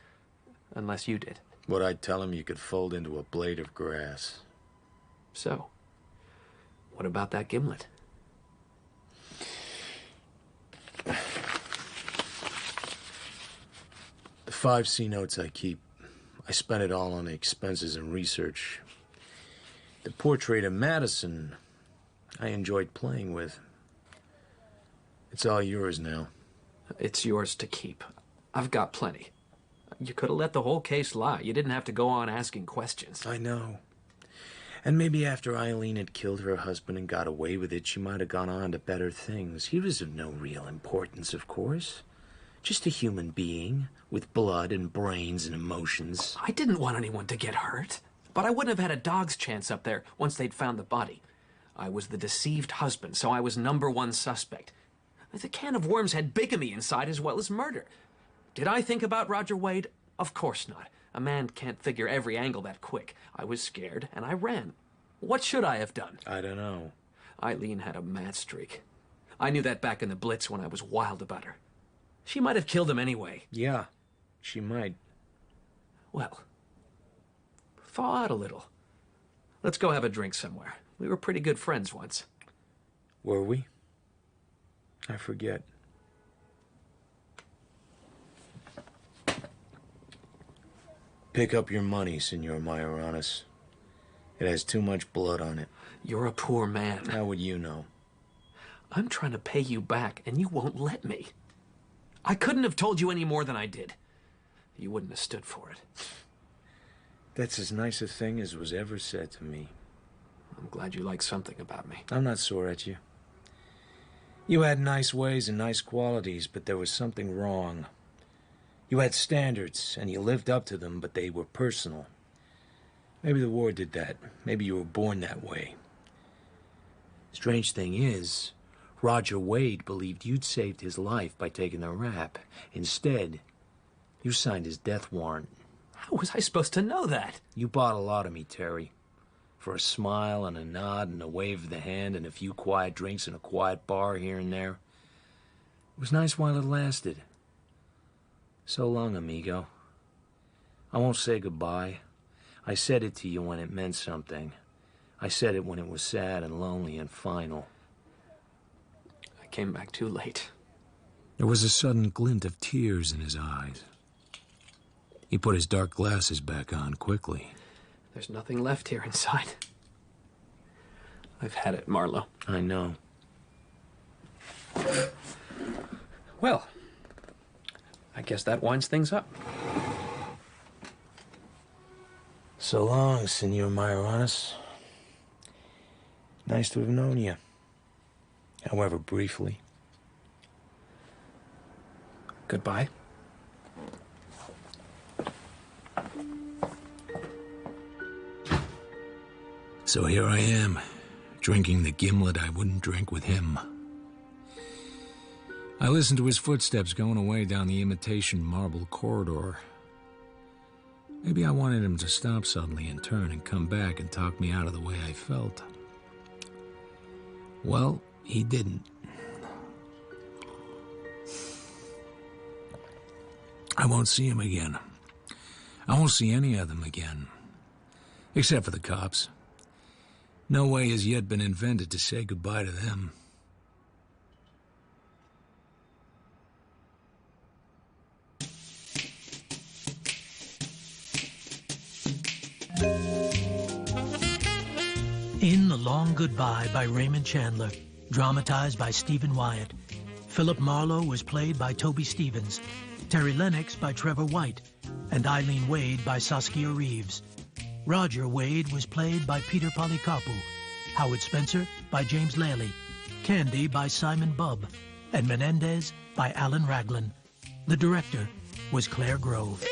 Unless you did. What I'd tell him you could fold into a blade of grass. So, what about that gimlet? The 5 C notes I keep, I spent it all on expenses and research. The portrait of Madison, I enjoyed playing with. It's all yours now. It's yours to keep. I've got plenty. You could have let the whole case lie. You didn't have to go on asking questions. I know. And maybe after Eileen had killed her husband and got away with it, she might have gone on to better things. He was of no real importance, of course. Just a human being with blood and brains and emotions. I didn't want anyone to get hurt. But I wouldn't have had a dog's chance up there once they'd found the body. I was the deceived husband, so I was #1 suspect. The can of worms had bigamy inside as well as murder. Did I think about Roger Wade? Of course not. A man can't figure every angle that quick. I was scared, and I ran. What should I have done? I don't know. Eileen had a mad streak. I knew that back in the Blitz when I was wild about her. She might have killed him anyway. Yeah, she might. Well, thaw out a little. Let's go have a drink somewhere. We were pretty good friends once. Were we? I forget. Pick up your money, Senor Mayoranas. It has too much blood on it. You're a poor man. How would you know? I'm trying to pay you back, and you won't let me. I couldn't have told you any more than I did. You wouldn't have stood for it. That's as nice a thing as was ever said to me. I'm glad you like something about me. I'm not sore at you. You had nice ways and nice qualities, but there was something wrong. You had standards, and you lived up to them, but they were personal. Maybe the war did that. Maybe you were born that way. Strange thing is, Roger Wade believed you'd saved his life by taking the rap. Instead, you signed his death warrant. How was I supposed to know that? You bought a lot of me, Terry. For a smile and a nod and a wave of the hand and a few quiet drinks in a quiet bar here and there. It was nice while it lasted. So long, amigo. I won't say goodbye. I said it to you when it meant something. I said it when it was sad and lonely and final. I came back too late. There was a sudden glint of tears in his eyes. He put his dark glasses back on quickly. There's nothing left here inside. I've had it, Marlowe. I know. Well, I guess that winds things up. So long, Senor Mayoranes. Nice to have known you. However briefly. Goodbye. So here I am, drinking the gimlet I wouldn't drink with him. I listened to his footsteps going away down the imitation marble corridor. Maybe I wanted him to stop suddenly and turn and come back and talk me out of the way I felt. Well, he didn't. I won't see him again. I won't see any of them again. Except for the cops. No way has yet been invented to say goodbye to them. In The Long Goodbye by Raymond Chandler, dramatized by Stephen Wyatt. Philip Marlowe was played by Toby Stevens, Terry Lennox by Trevor White, and Eileen Wade by Saskia Reeves. Roger Wade was played by Peter Polycarpou, Howard Spencer by James Lally, Candy by Simon Bubb, and Menendez by Alan Raglan. The director was Claire Grove.